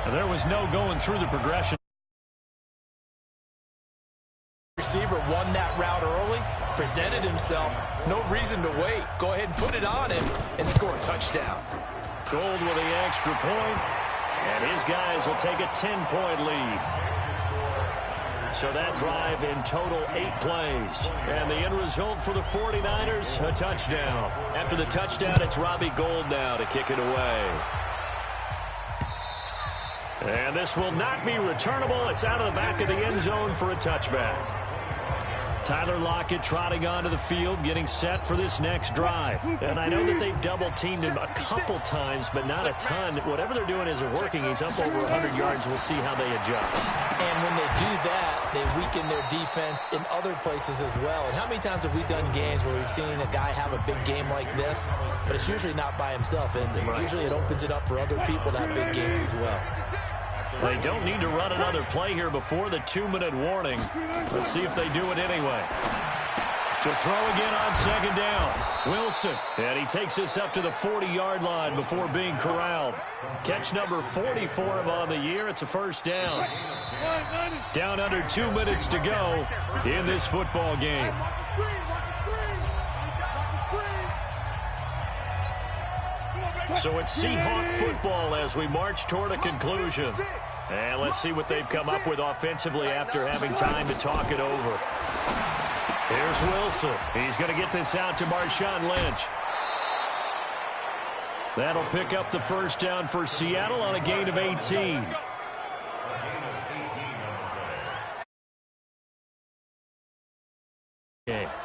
And there was no going through the progression. Receiver won that route early, presented himself. No reason to wait. Go ahead and put it on him and score a touchdown. Gold with the extra point. And his guys will take a 10-point lead. So that drive in total 8 plays. And the end result for the 49ers, a touchdown. After the touchdown, it's Robbie Gould now to kick it away. And this will not be returnable. It's out of the back of the end zone for a touchback. Tyler Lockett trotting onto the field, getting set for this next drive. And I know that they've double-teamed him a couple times, but not a ton. Whatever they're doing isn't working. He's up over 100 yards. We'll see how they adjust. And when they do that, they weaken their defense in other places as well. And how many times have we done games where we've seen a guy have a big game like this? But it's usually not by himself, is it? Right. Usually it opens it up for other people to have big games as well. They don't need to run another play here before the 2-minute warning. Let's see if they do it anyway. To throw again on second down. Wilson. And he takes this up to the 40-yard line before being corralled. Catch number 40 for him on the year. It's a first down. Down under 2 minutes to go in this football game. So it's Seahawk football as we march toward a conclusion. And let's see what they've come up with offensively after having time to talk it over. Here's Wilson. He's going to get this out to Marshawn Lynch. That'll pick up the first down for Seattle on a gain of 18.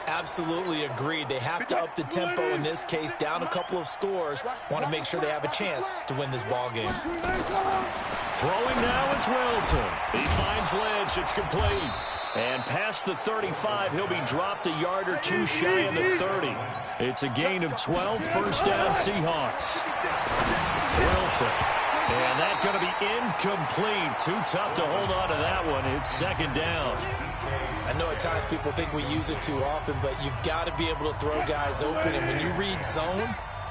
Absolutely agreed. They have to up the tempo in this case, down a couple of scores. Want to make sure they have a chance to win this ball game. Throwing now is Wilson. He finds Lynch. It's complete. And past the 35, he'll be dropped a yard or two shy of the 30. It's a gain of 12, first down Seahawks. Wilson. And that's going to be incomplete. Too tough to hold on to that one. It's second down. I know at times people think we use it too often, but you've got to be able to throw guys open. And when you read zone,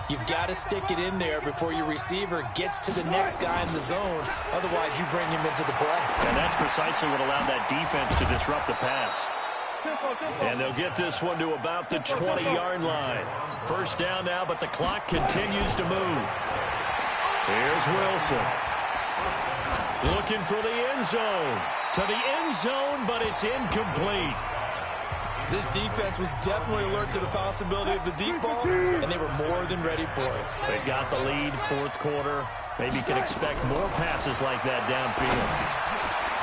you've got to stick it in there before your receiver gets to the next guy in the zone. Otherwise, you bring him into the play. And that's precisely what allowed that defense to disrupt the pass. And they'll get this one to about the 20-yard line. First down now, but the clock continues to move. Here's Wilson. Looking for the end zone. To the end zone, but it's incomplete. This defense was definitely alert to the possibility of the deep ball, and they were more than ready for it. They've got the lead, fourth quarter. Maybe you can expect more passes like that downfield.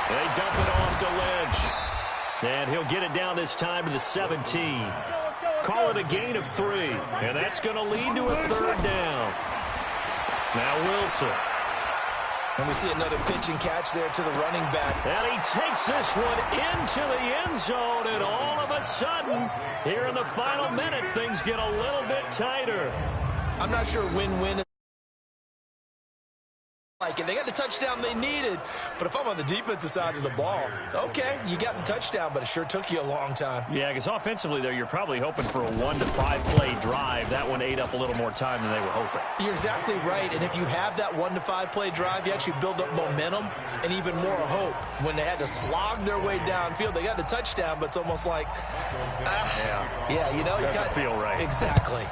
They dump it off to Lynch. And he'll get it down this time to the 17. Call it a gain of 3. And that's going to lead to a third down. Now Wilson. And we see another pitch and catch there to the running back. And he takes this one into the end zone, and all of a sudden, here in the final minute, things get a little bit tighter. I'm not sure win-win is like it. They got the touchdown they needed, but if I'm on the defensive side of the ball, okay, you got the touchdown, but it sure took you a long time. Yeah, because offensively there, you're probably hoping for a 1 to 5 play drive. That one ate up a little more time than they were hoping. You're exactly right, and if you have that 1 to 5 play drive, you actually build up momentum and even more hope. When they had to slog their way downfield, they got the touchdown, but it's almost like, yeah, you know, doesn't feel right. Exactly.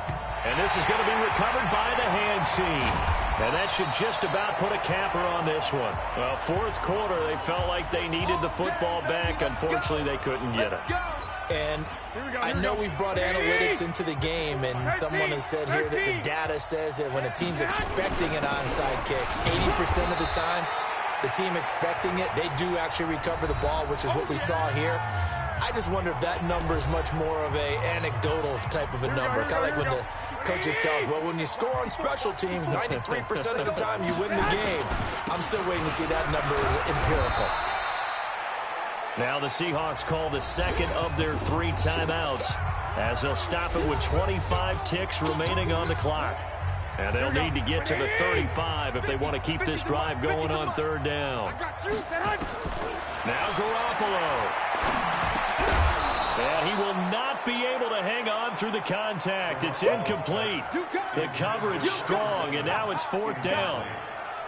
And this is going to be recovered by the hands team. And that should just about put a capper on this one. Well, fourth quarter, they felt like they needed the football back. Unfortunately, they couldn't get it. And I know we've brought analytics into the game, and someone has said here that the data says that when a team's expecting an onside kick, 80% of the time, the team expecting it, they do actually recover the ball, which is what we saw here. I just wonder if that number is much more of a anecdotal type of a number. Kind of like when the coaches tell us, well, when you score on special teams, 93% of the time you win the game. I'm still waiting to see that number is empirical. Now the Seahawks call the second of their 3 timeouts as they'll stop it with 25 ticks remaining on the clock. And they'll need to get to the 35 if they want to keep this drive going on third down. Now Garoppolo. And he will not be able to hang on through the contact. It's incomplete. The coverage strong, and now it's fourth down.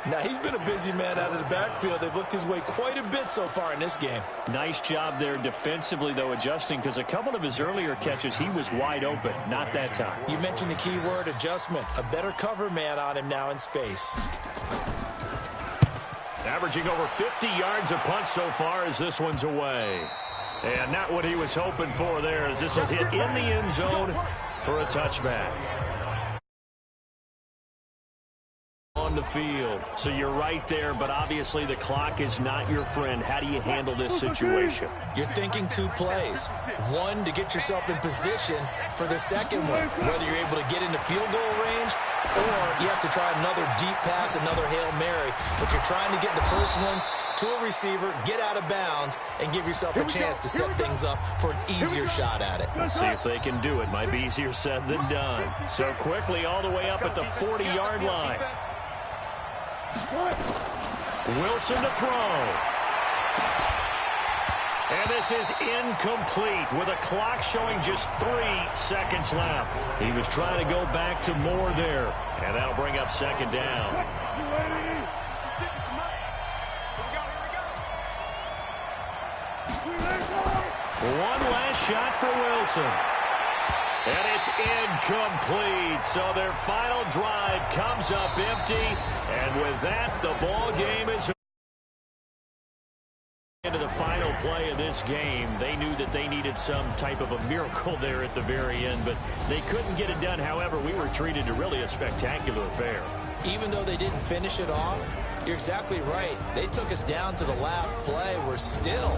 Now, he's been a busy man out of the backfield. They've looked his way quite a bit so far in this game. Nice job there defensively, though, adjusting, because a couple of his earlier catches, he was wide open. Not that time. You mentioned the key word, adjustment. A better cover man on him now in space. Averaging over 50 yards a punt so far as this one's away. And not what he was hoping for there, as this will hit in the end zone for a touchback. On the field. So you're right there, but obviously the clock is not your friend. How do you handle this situation? You're thinking 2 plays. One, to get yourself in position for the second one, whether you're able to get into field goal range or you have to try another deep pass, another Hail Mary. But you're trying to get the first one to a receiver, get out of bounds, and give yourself a chance to set things up for an easier shot at it. Let's see if they can do it. Might be easier said than done. So quickly all the way up at the 40-yard line. Wilson to throw. And this is incomplete with a clock showing just 3 seconds left. He was trying to go back to more there. And that'll bring up second down. One last shot for Wilson. And it's incomplete. So their final drive comes up empty. And with that, the ball game is play of this game. They knew that they needed some type of a miracle there at the very end, but they couldn't get it done. However, we were treated to really a spectacular affair. Even though they didn't finish it off, you're exactly right. They took us down to the last play. We're still,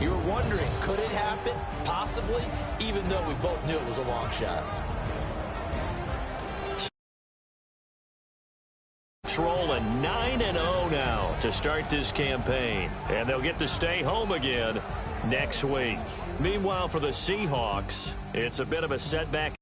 you were wondering, could it happen? Possibly, even though we both knew it was a long shot. Rolling 9-0 now to start this campaign, and they'll get to stay home again next week. Meanwhile, for the Seahawks, it's a bit of a setback